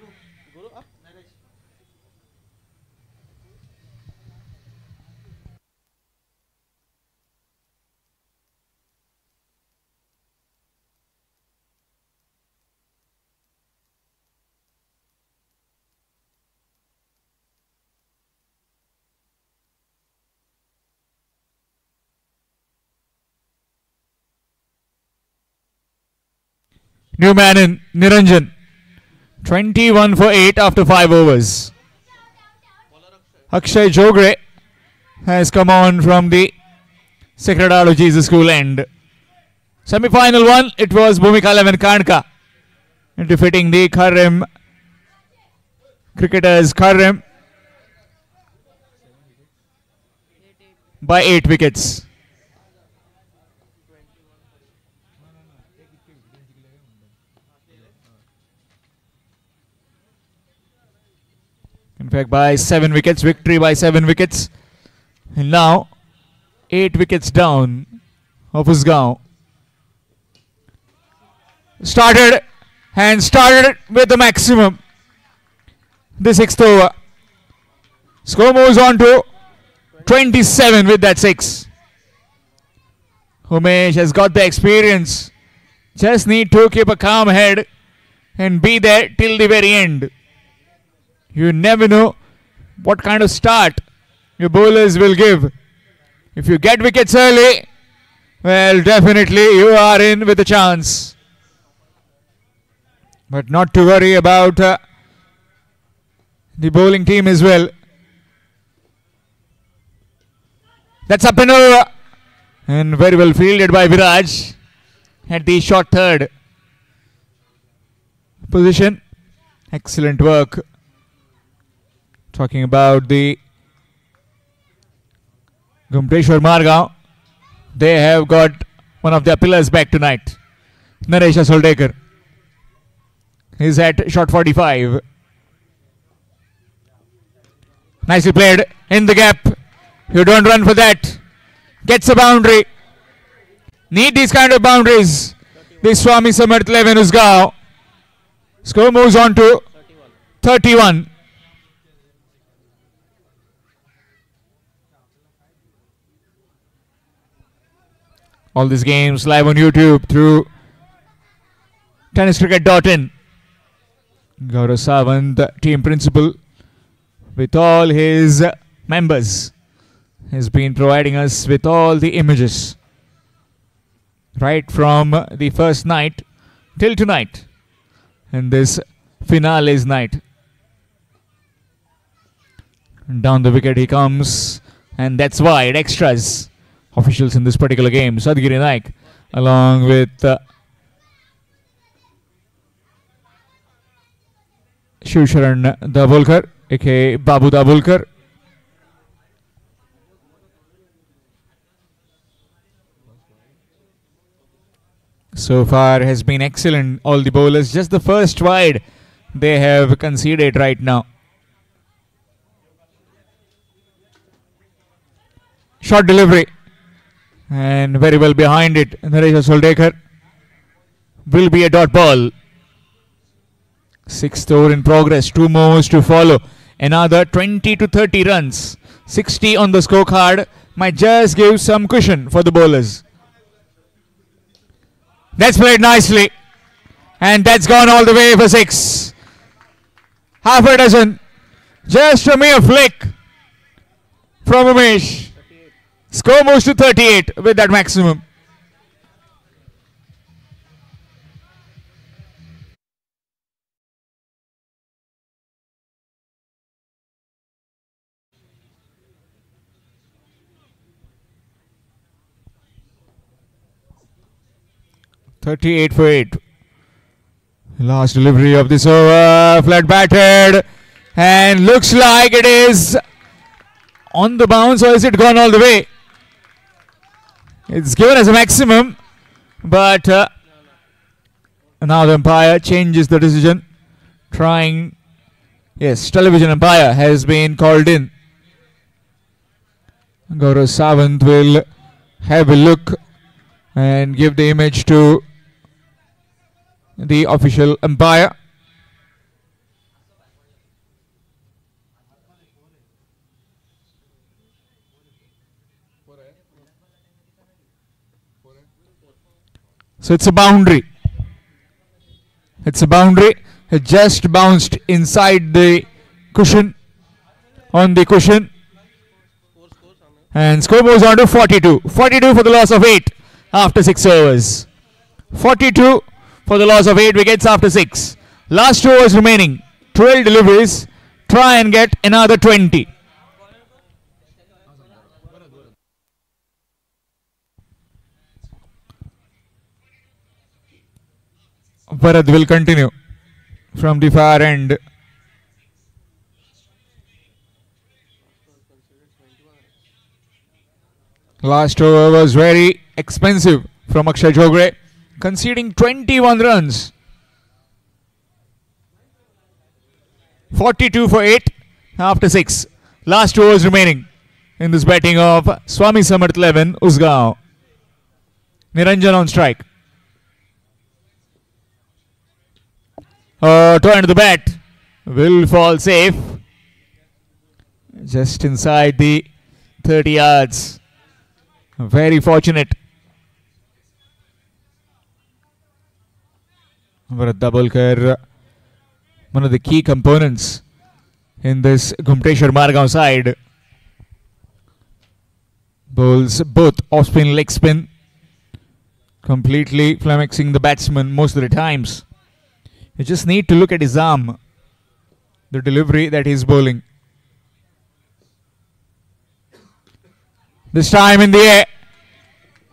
New man in Niranjan. 21 for 8 after 5 overs. Akshay Jogre has come on from the Sacred Heart of Jesus School end. Semi-final one, it was Bhumika Levan defeating the Kharem cricketers Kharem by 8 wickets. In fact, by 7 wickets, victory by 7 wickets. And now, 8 wickets down of Usgaon. Started with the maximum. The 6th over. Score moves on to 27 with that 6. Umesh has got the experience. Just need to keep a calm head and be there till the very end. You never know what kind of start your bowlers will give. If you get wickets early, well, definitely you are in with a chance. But not to worry about the bowling team as well. That's up and over. And very well fielded by Viraj at the short third position. Excellent work. Talking about the Gumteshwar Margaon. They have got one of their pillars back tonight. Naresh Soldekar. He's at shot 45. Nicely played in the gap. You don't run for that. Gets a boundary. Need these kind of boundaries. The Swami Samarth 11 Usgaon. Score moves on to 31. All these games live on YouTube through tenniscricket.in. Gaurav Sawant, team principal, with all his members, has been providing us with all the images right from the first night till tonight and this finale's night. Down the wicket he comes, and that's wide. Extras. Officials in this particular game, Sadgiri Naik along with Shivsharan Dabholkar, aka Babu Dabholkar. So far has been excellent. All the bowlers, just the first wide they have conceded right now. Short delivery. And very well behind it, Naresh Soldekar. Will be a dot ball. 6th over in progress. 2 more to follow. Another 20 to 30 runs. 60 on the scorecard. Might just give some cushion for the bowlers. That's played nicely. And that's gone all the way for 6. Half a dozen. Just a mere flick from Umesh. Score moves to 38 with that maximum. .38 for 8. Last delivery of this over. Flat batted. And looks like it is on the bounce, or is it gone all the way? It's given as a maximum, but now the umpire changes the decision. Trying, yes, television umpire has been called in. Gaurav Sawant will have a look and give the image to the official umpire. So it's a boundary. It's a boundary. It just bounced inside the cushion, on the cushion. And score moves on to 42. 42 for the loss of 8 after 6 overs. 42 for the loss of 8 wickets after 6. Last 2 overs remaining. 12 deliveries. Try and get another 20. Bharat will continue from the far end. Last over was very expensive from Akshay Jogre, conceding 21 runs. 42 for 8 after 6. Last 2 overs remaining in this batting of Swami Samarth 11 Usgaon. Niranjan on strike. Turn to the bat. Will fall safe. Just inside the 30 yards. Very fortunate. Bharat Dabholkar, one of the key components in this Gumteshwar Margaon side. Bowls both off spin, leg spin. Completely flummoxing the batsman most of the times. You just need to look at his arm, the delivery that he's bowling. This time in the air,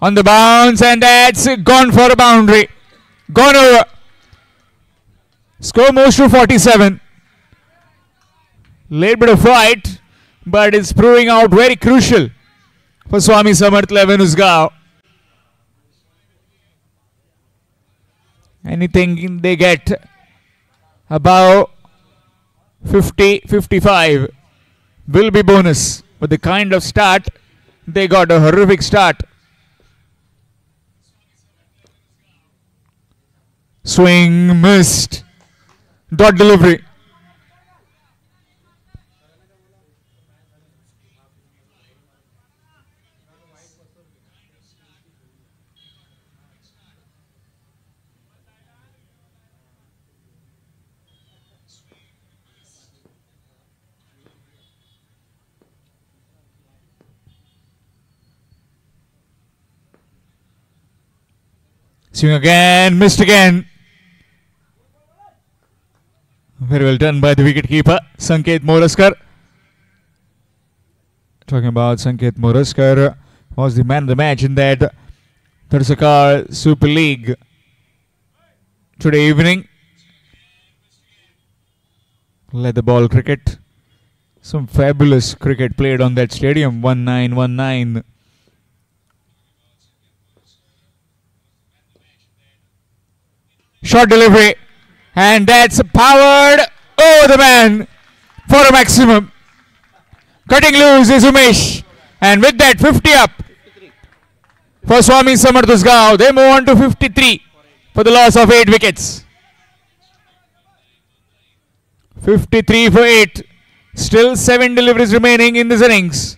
on the bounce, and that's gone for a boundary. Gone over. Score moves to 47. Late bit of fight, but it's proving out very crucial for Swami Samarth 11 Usgaon. Anything they get About 50-55 will be bonus. But the kind of start, they got a horrific start. Swing missed. Dot delivery. Swing again, missed again. Very well done by the wicketkeeper, Sanket Moraskar. Talking about Sanket Moraskar, was the man of the match in that Thursakar Super League today evening. Let the ball cricket. Some fabulous cricket played on that stadium. 1919. Short delivery, and that's powered over the man for a maximum. Cutting loose is Umesh, and with that 50 up for Swami Samarth Usgaon. They move on to 53 for the loss of 8 wickets. 53 for 8. Still 7 deliveries remaining in this innings.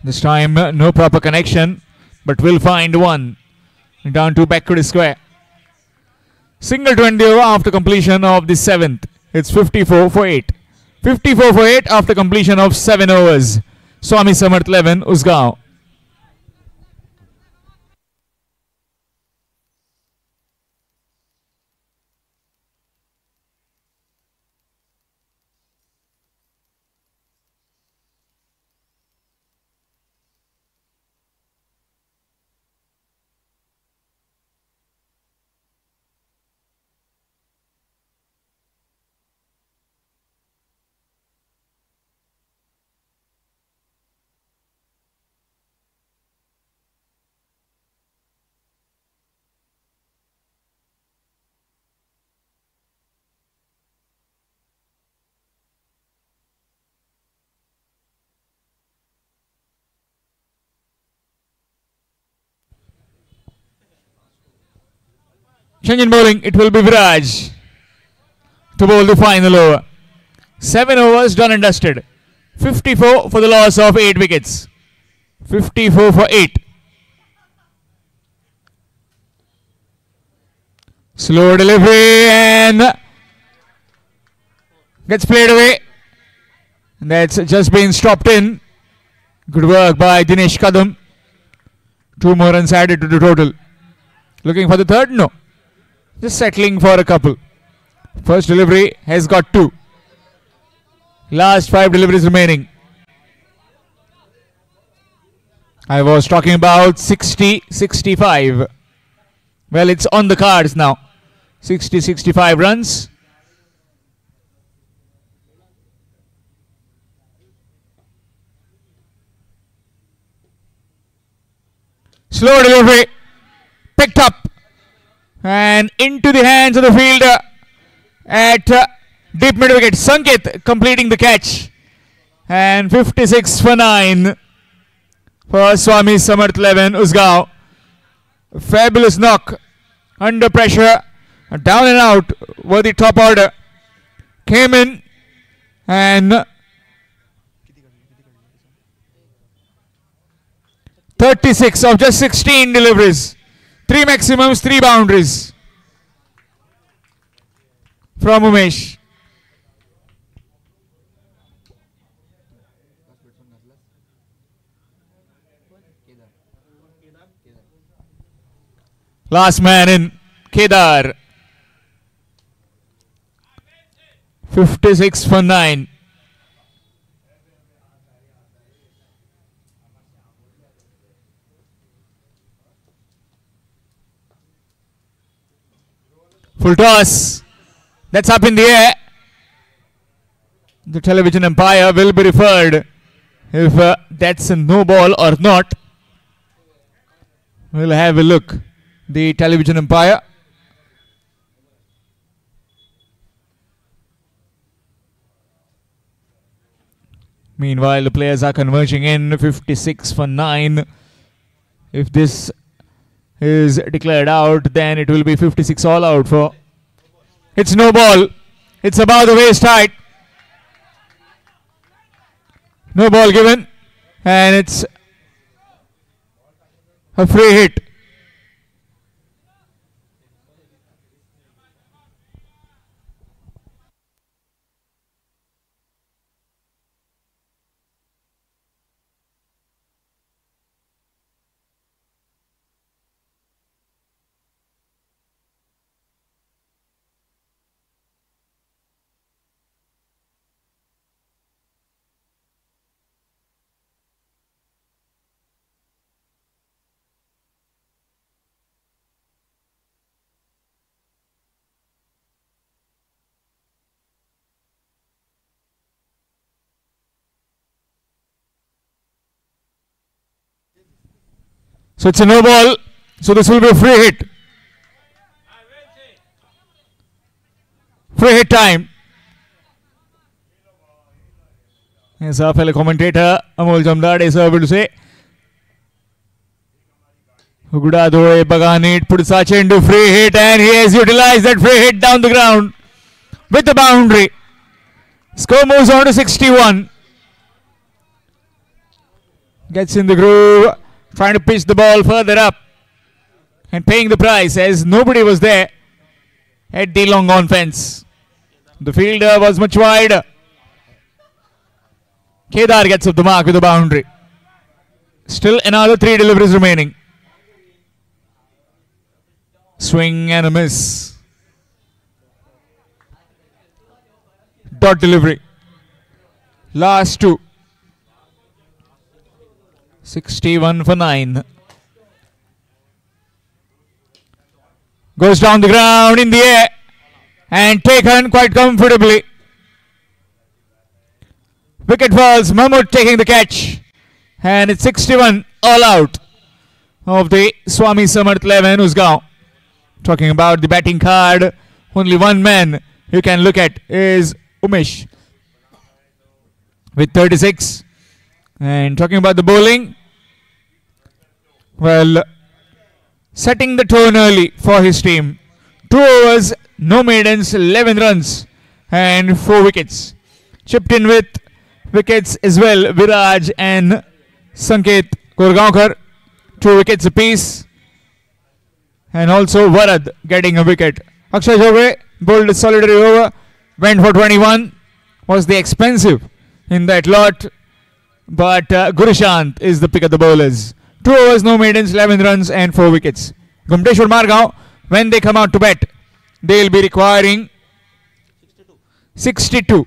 This time no proper connection, but we'll find one. Down to backward square. Single 20 over after completion of the 7th. It's 54 for 8. 54 for 8 after completion of 7 overs. Swami Samarth 11, Usgaon. Change in bowling, it will be Viraj to bowl the final over. 7 overs done and dusted. 54 for the loss of 8 wickets. 54 for 8. Slow delivery and gets played away. That's just been stopped in. Good work by Dinesh Kadam. 2 more runs added to the total. Looking for the third? No. Just settling for a couple. First delivery has got 2. Last 5 deliveries remaining. I was talking about 60-65. Well, it's on the cards now. 60-65 runs. Slow delivery. Picked up. And into the hands of the fielder at deep mid wicket. Sanket completing the catch. And 56 for 9 for Swami Samarth 11, Usgaon. Fabulous knock. Under pressure. Down and out were the top order. Came in and 36 of just 16 deliveries. 3 maximums, 3 boundaries from Umesh. Last man in, Kedar. 56 for 9. Full toss. That's up in the air. The television umpire will be referred if that's a no ball or not. We'll have a look. The television umpire. Meanwhile, the players are converging in 56 for 9. If this is declared out, then it will be 56 all out for. It's no ball. It's above the waist height. No ball given. And it's a free hit. So it's a no ball. So this will be a free hit. Free hit time. Yes, our fellow commentator Amol Jamdar is able to say. Ugudadore Baganit puts Sache into free hit, and he has utilized that free hit down the ground with the boundary. Score moves on to 61. Gets in the groove, trying to pitch the ball further up and paying the price as nobody was there at the long on fence. The fielder was much wider. Kedar gets up the mark with the boundary. Still another 3 deliveries remaining. Swing and a miss. Dot delivery. Last 2. 61 for 9. Goes down the ground in the air and taken quite comfortably. Wicket falls. Mahmood taking the catch. And it's 61 all out of the Swami Samarth 11 Usgaon. Talking about the batting card, only one man you can look at is Umesh with 36. And talking about the bowling, well, setting the tone early for his team. 2 overs, no maidens, 11 runs and 4 wickets. Chipped in with wickets as well, Viraj and Sanket Korgaonkar, 2 wickets apiece. And also Varad getting a wicket. Akshay Jogre bowled a solitary over, went for 21, was the expensive in that lot. But Gurishant is the pick of the bowlers. 2 overs, no maidens, 11 runs and 4 wickets. Gumteshwar Margaon, when they come out to bat, they will be requiring 62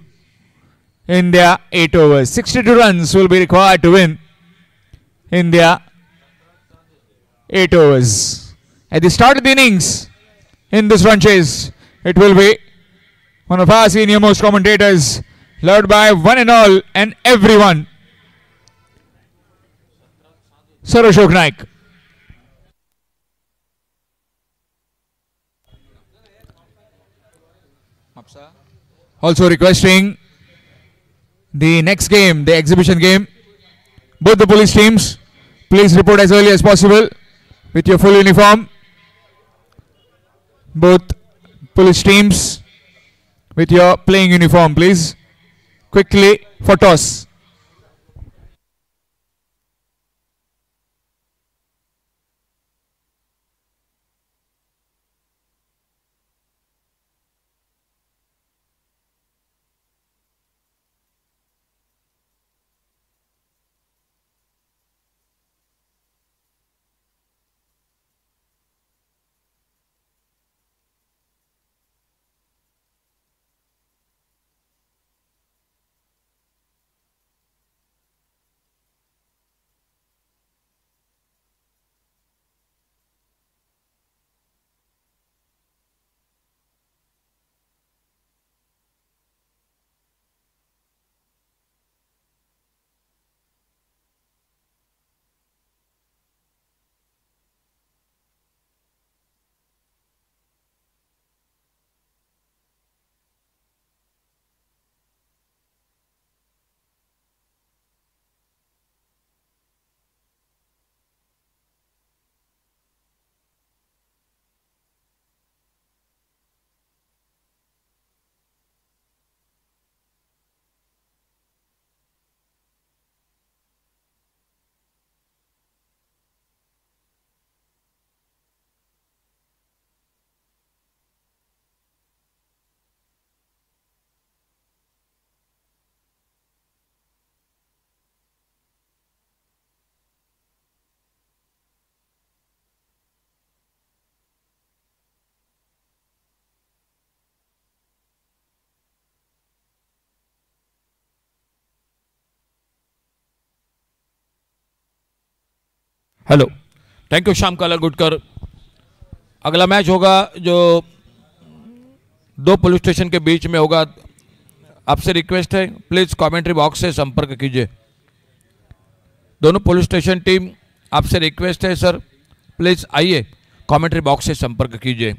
in their 8 overs. 62 runs will be required to win in their 8 overs. At the start of the innings, in this run chase, it will be one of our senior most commentators, loved by one and all and everyone, Sir Ashok Naik. Also requesting the next game, the exhibition game, both the police teams, please report as early as possible with your full uniform. Both police teams with your playing uniform, please. Quickly for toss. Hello, thank you Shyam काला गुटकर। अगला match होगा जो दो police station के beach में होगा। आपसे request है please commentary box से संपर्क कीजिए। दोनों पुलिस स्टेशन टीम आपसे रिक्वेस्ट है सर, प्लीज आइए कमेंट्री बॉक्स से संपर्क कीजिए।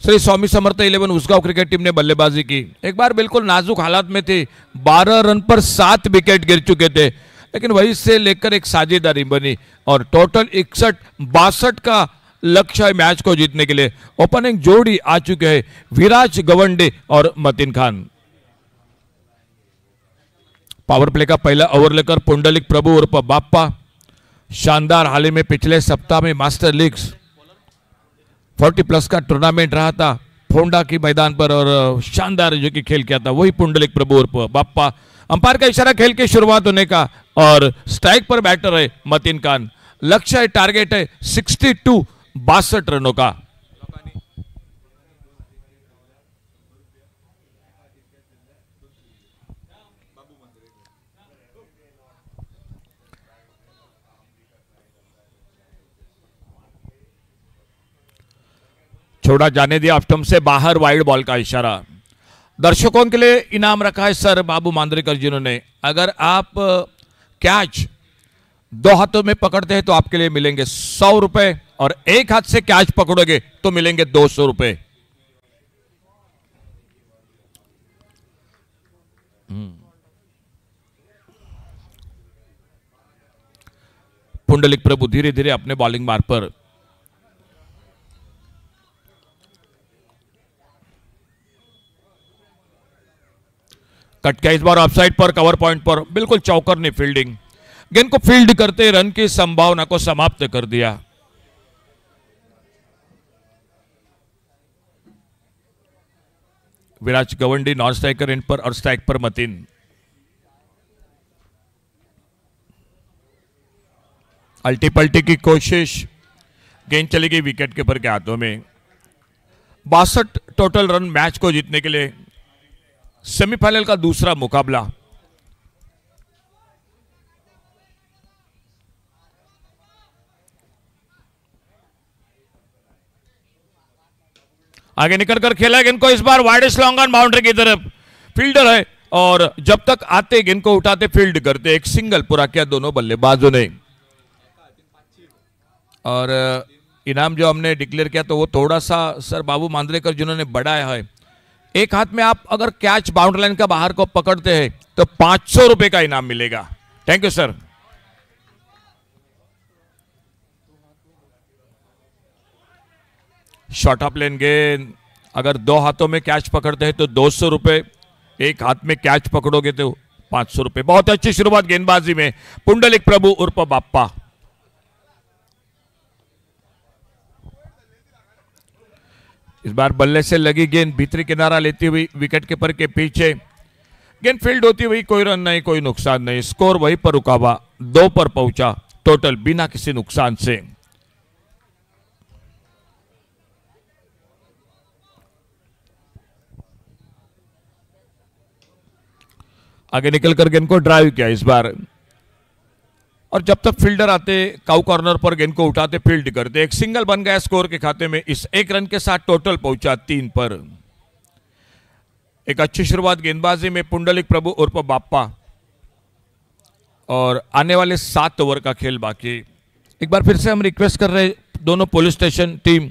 श्री स्वामी समर्थ 11 उसगांव क्रिकेट टीम ने बल्लेबाजी की। एक बार बिल्कुल नाजुक हालात में थी, 12 रन पर 7 विकेट गिर चुके थे, लेकिन वहीं से लेकर एक साझेदारी बनी और टोटल 61-62 का लक्ष्य है मैच को जीतने के लिए। ओपनिंग जोड़ी आ चुके हैं विराज गवंडे और मतीन खान। पावर प्ले का पहला ओवर लेकर पुंडलिक प्रभु उर्फ बाप्पा, शानदार हाल ही में पिछले सप्ताह में मास्टर लीग्स 40+ का टूर्नामेंट रहा था फोंडा की मैदान पर और शानदार जो कि खेल किया था वही पुंडलिक प्रभु उर्फ बाप्पा। अंपायर का इशारा खेल की शुरुआत होने का और स्ट्राइक पर बैटर है मतीन खान। लक्ष्य है, टारगेट है 62 रनों का। छोड़ा जाने दिया ऑफ से बाहर, वाइड बॉल का इशारा। दर्शकों के लिए इनाम रखा है सर बाबू मांद्रेकर जिन्होंने, अगर आप कैच 2 हाथों में पकड़ते हैं तो आपके लिए मिलेंगे 100 रुपए और एक हाथ से कैच पकड़ोगे तो मिलेंगे 200 रुपए। पुंडलिक प्रभु धीरे धीरे अपने बॉलिंग मार्ग पर। कट किया इस बार ऑफसाइड पर, कवर पॉइंट पर बिल्कुल चौकर ने फील्डिंग, गेंद को फील्ड करते रन की संभावना को समाप्त कर दिया। विराज गवंडी नॉन स्ट्राइकर एंड पर और स्ट्राइक पर मतीन। अल्टी पल्टी की कोशिश, गेंद चली गई विकेट कीपर के हाथों में। 62 टोटल रन मैच को जीतने के लिए सेमीफाइनल का दूसरा मुकाबला। आगे निकलकर खेला गेंद को इस बार वाइड लॉन्ग ऑन बाउंड्री की तरफ। फील्डर है और जब तक आते गेंद को उठाते फील्ड करते। एक सिंगल पूरा किया दोनों बल्लेबाजों ने। और इनाम जो हमने डिक्लेयर किया तो वो थोड़ा सा सर बाबू मांद्रेकर जिन्होंने बढ़ाया है। एक हाथ में आप अगर कैच बाउंड्री लाइन का बाहर को पकड़ते हैं तो 500 रुपए का इनाम मिलेगा। Thank you sir. Short of length गेंद, अगर 2 हाथों में कैच पकड़ते हैं तो 200 रुपए, एक हाथ में कैच पकड़ोगे तो 500 रुपए। बहुत अच्छी शुरुआत गेंदबाजी में पुंडलिक प्रभु उर्फ बाप्पा। इस बार बल्ले से लगी गेंद भीतरी किनारा लेती हुई विकेट कीपर के पीछे, गेंद फील्ड होती हुई, कोई रन नहीं, कोई नुकसान नहीं। स्कोर वहीं पर रुका हुआ, 2 पर पहुंचा टोटल बिना किसी नुकसान से। आगे निकलकर गेंद को ड्राइव किया इस बार, और जब तक फील्डर आते काउ कॉर्नर पर गेंद को उठाते फील्ड करते। एक सिंगल बन गया स्कोर के खाते में। इस एक रन के साथ टोटल पहुंचा 3 पर। एक अच्छी शुरुआत गेंदबाजी में पुंडलिक प्रभु उर्फ बाप्पा, और आने वाले 7 ओवर का खेल बाकी। एक बार फिर से हम रिक्वेस्ट कर रहे दोनों पुलिस स्टेशन टीम,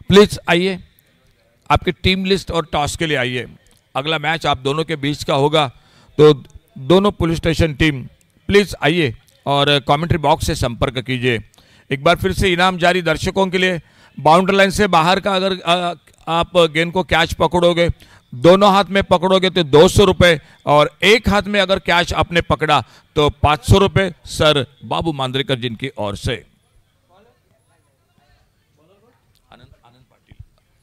प्लीज आइए, आपकी टीम लिस्ट और टॉस के लिए आइए। अगला मैच आप दोनों के बीच का होगा, तो दोनों पुलिस स्टेशन टीम प्लीज आइए और कमेंट्री बॉक्स से संपर्क कीजिए। एक बार फिर से इनाम जारी दर्शकों के लिए। बाउंड्री लाइन से बाहर का अगर आप गेंद को कैच पकड़ोगे, दोनों हाथ में पकड़ोगे तो 200 रुपए, और एक हाथ में अगर कैच आपने पकड़ा तो 500 रुपए सर बाबू मांद्रेकर जिनकी ओर से।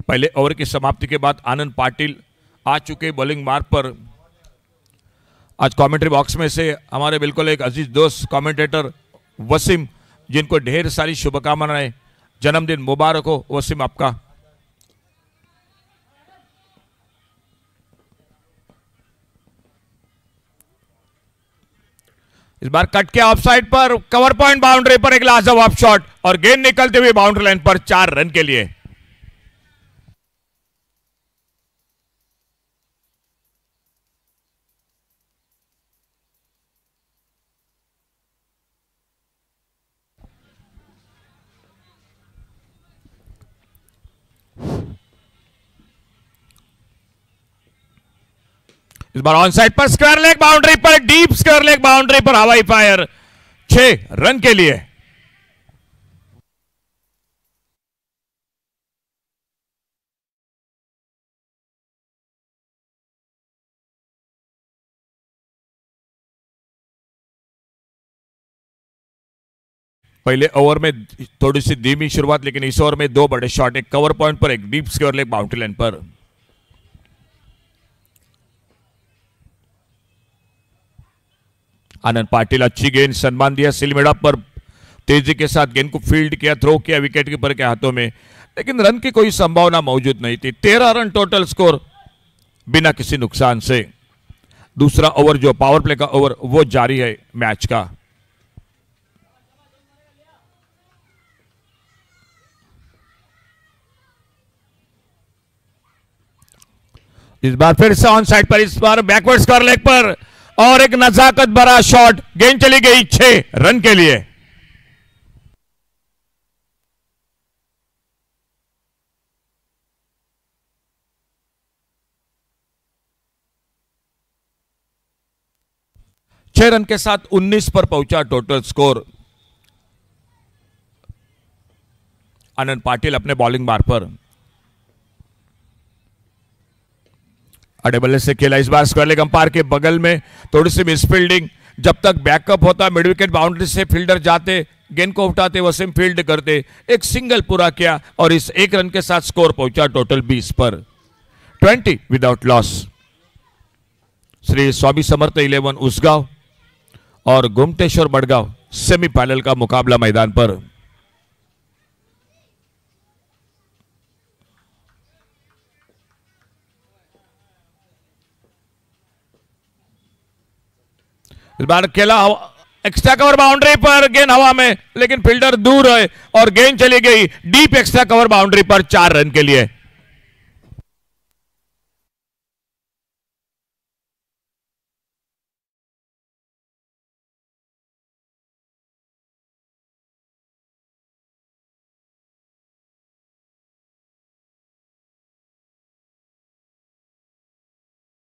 पहले ओवर की समाप्ति के बाद आनंद पाटिल आ चुके बॉलिंग मार्ग पर। आज कमेंट्री बॉक्स में से हमारे बिल्कुल एक अजीज दोस्त कमेंटेटर वसीम, जिनको ढेर सारी शुभकामनाएं, जन्मदिन मुबारक हो वसीम आपका। इस बार कट किया ऑफसाइड पर, कवर पॉइंट बाउंड्री पर एक लाजवाब शॉट और गेंद निकलते हुए बाउंड्री लाइन पर 4 रन के लिए। इस बार ऑन साइड पर स्क्वायर लेग बाउंड्री पर, डीप स्क्वायर लेग बाउंड्री पर हवाई फायर 6 रन के लिए। पहले ओवर में थोड़ी सी धीमी शुरुआत, लेकिन इस ओवर में 2 बड़े शॉट, एक कवर पॉइंट पर, एक deep square leg boundary line पर। आनंद पाटिल अच्छी गेंद, सम्मान दिया सिलमेड़ा पर, तेजी के साथ गेंद को फील्ड किया, थ्रो किया विकेट कीपर के हाथों में, लेकिन रन की कोई संभावना मौजूद नहीं थी। 13 रन टोटल स्कोर बिना किसी नुकसान से। दूसरा ओवर जो पावर प्ले का ओवर वो जारी है मैच का। इस बार फिर से ऑन साइड पर, इस बार बैकवर्ड स्क्वायर लेग पर और एक नजाकत भरा शॉट, गेंद चली गई 6 रन के लिए। छह रन के साथ 19 पर पहुंचा टोटल स्कोर। आनंद पाटिल अपने बॉलिंग बार पर, अड़े बल्ले से खेला, इस बार स्क्वायर लेग अंपायर के बगल में, थोड़ी सी मिसफील्डिंग, जब तक बैकअप होता मिड विकेट बाउंड्री से फील्डर जाते, गेंद को उठाते, वसीम फील्ड करते, एक सिंगल पूरा किया और इस 1 रन के साथ स्कोर पहुंचा टोटल 20 पर, 20 विदाउट लॉस। श्री स्वामी समर्थ 11 उसगांव और गोमटेश्वर बड़गांव सेमीफाइनल का मुकाबला मैदान पर। इस बार खेला एक्स्ट्रा कवर बाउंड्री पर, गेंद हवा में, लेकिन फील्डर दूर है और गेंद चली गई डीप एक्स्ट्रा कवर बाउंड्री पर 4 रन के लिए।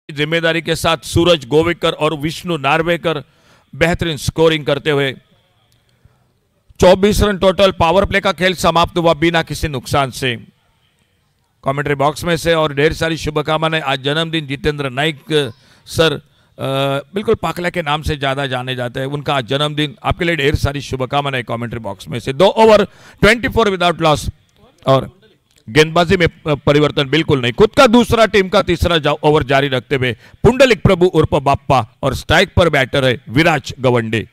जिम्मेदारी के साथ सूरज गोवेकर और विष्णु नार्वेकर बेहतरीन स्कोरिंग करते हुए 24 रन टोटल। पावर प्ले का खेल समाप्त हुआ बिना किसी नुकसान से। कमेंट्री बॉक्स में से और ढेर सारी शुभकामनाएं। आज जन्मदिन जितेंद्र नाइक सर, बिल्कुल पाकला के नाम से ज्यादा जाने जाते हैं, उनका आज जन्मदिन, आपके लिए ढेर सारी शुभकामनाएं कमेंट्री बॉक्स में से। 2 ओवर 24 विदाउट लॉस और गेंदबाजी में परिवर्तन बिल्कुल नहीं। खुद का दूसरा, टीम का तीसरा ओवर जारी रखते हुए पुंडलिक प्रभु उर्फ बाप्पा और स्ट्राइक पर बैटर है विराज गवंडे।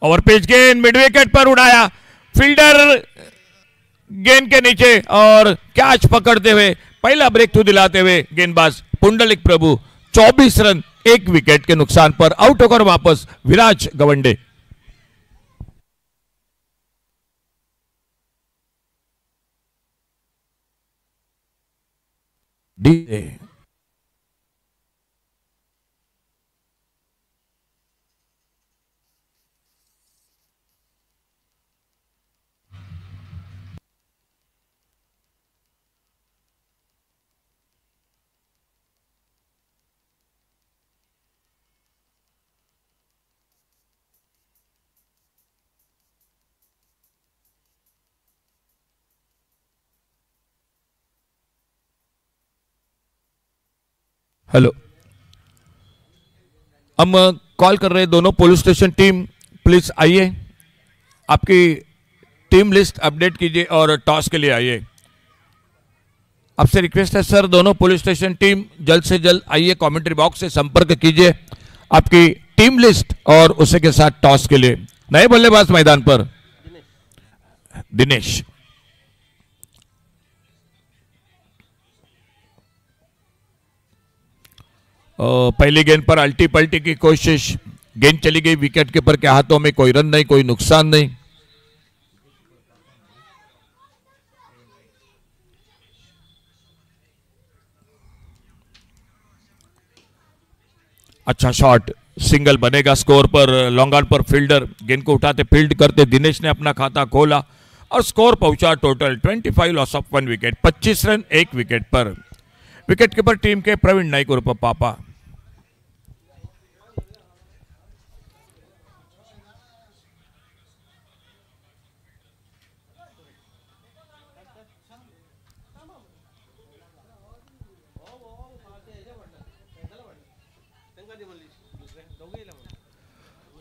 ओवर पिच गेंद मिड विकेट पर उड़ाया, फील्डर गेंद के नीचे और कैच पकड़ते हुए पहला ब्रेक थ्रू दिलाते हुए गेंदबाज पुंडलिक प्रभु 24 रन 1 विकेट के नुकसान पर आउट होकर वापस विराज गवंडे। हेलो, हम कॉल कर रहे हैं दोनों पुलिस स्टेशन टीम, प्लीज आइए। आपकी टीम लिस्ट अपडेट कीजिए और टॉस के लिए आइए। आपसे रिक्वेस्ट है सर, दोनों पुलिस स्टेशन टीम जल्द से जल्द आइए, कमेंट्री बॉक्स से संपर्क कीजिए आपकी टीम लिस्ट और उसी के साथ टॉस के लिए। नए बल्लेबाज मैदान पर दिनेश। पहली गेंद पर अल्टी पल्टी की कोशिश, गेंद चली गई विकेट कीपर के हाथों में, कोई रन नहीं, कोई नुकसान नहीं। अच्छा शॉट, सिंगल बनेगा score per. Long on per fielder गेंद को उठाते फील्ड करते दिनेश ने अपना खाता खोला और स्कोर पहुंचा total 25 loss of 1 wicket, 25 run 1 wicket पर। विकेट कीपर टीम के प्रवीण नाइक उर्फ पापा।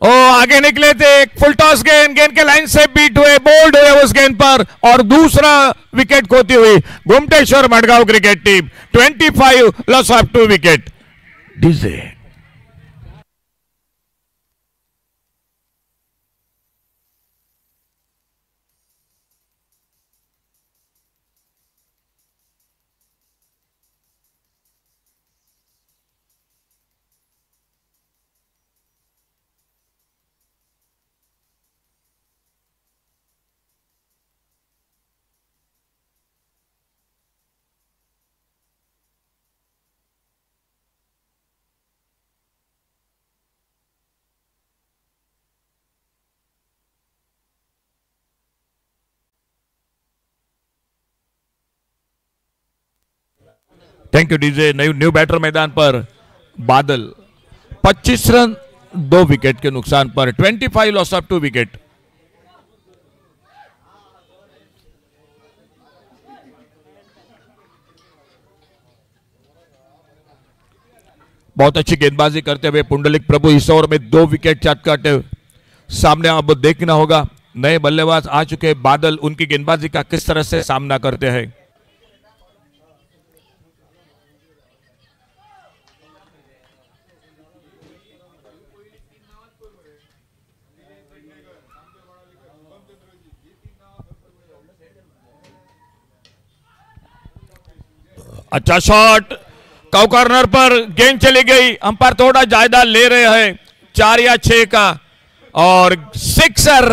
ओ आगे निकले थे, एक फुल टॉस गेंद, गेंद के लाइन से बीट हुए, बोल्ड हुए उस गेंद पर और दूसरा विकेट खोती हुई Gomteshwar Madgaon cricket team 25 loss of 2 wicket. DJ thank you DJ. New batter मैदान पर बादल, 25 रन 2 विकेट के नुकसान पर 25 लॉस ऑफ 2 विकेट। बहुत अच्छी गेंदबाजी करते हुए पुंडलिक प्रभु इस ओवर में 2 विकेट चटकाते सामने। अब देखना होगा नए बल्लेबाज आ चुके बादल, उनकी गेंदबाजी का किस तरह से सामना करते हैं। अच्छा शॉट, काउ कॉर्नर पर गेंद चली गई, अंपायर थोड़ा जायदा ले रहे हैं 4 या 6 का और सिक्सर।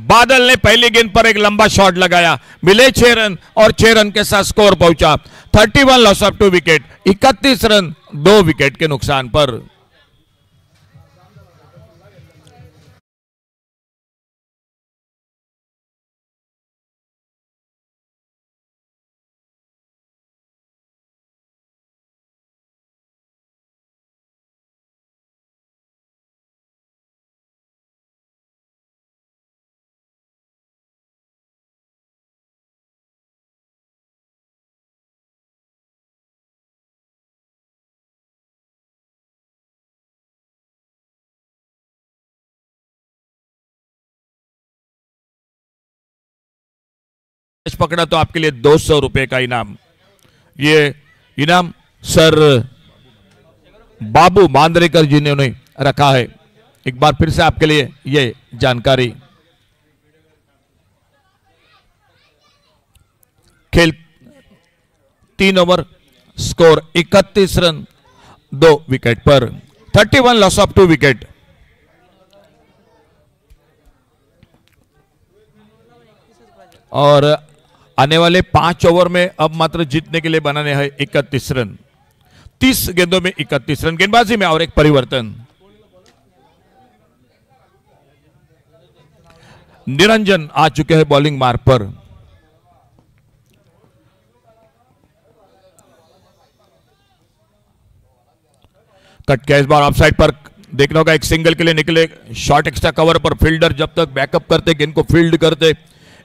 बादल ने पहली गेंद पर एक लंबा शॉट लगाया, मिले 6 रन और 6 रन के साथ स्कोर पहुंचा 31 loss of 2 wicket, 31 run 2 wicket के नुकसान पर। पकड़ा तो आपके लिए 200 रुपए का इनाम। ये इनाम सर बाबू मांद्रेकर जी ने रखा है। एक बार फिर से आपके लिए ये जानकारी। खेल 3 over, score 31 run 2 wicket per, 31 loss of 2 wicket. और आने वाले 5 ओवर में अब मात्र जीतने के लिए बनाने हैं 31 रन, 30 गेंदों में 31 रन। गेंदबाजी में और एक परिवर्तन, निरंजन आ चुके हैं बॉलिंग मार्क पर। कट के इस बार ऑफसाइड पर देखना होगा, एक सिंगल के लिए निकले, शॉर्ट एक्स्ट्रा कवर पर फील्डर जब तक बैकअप करते गेंद को फील्ड करते,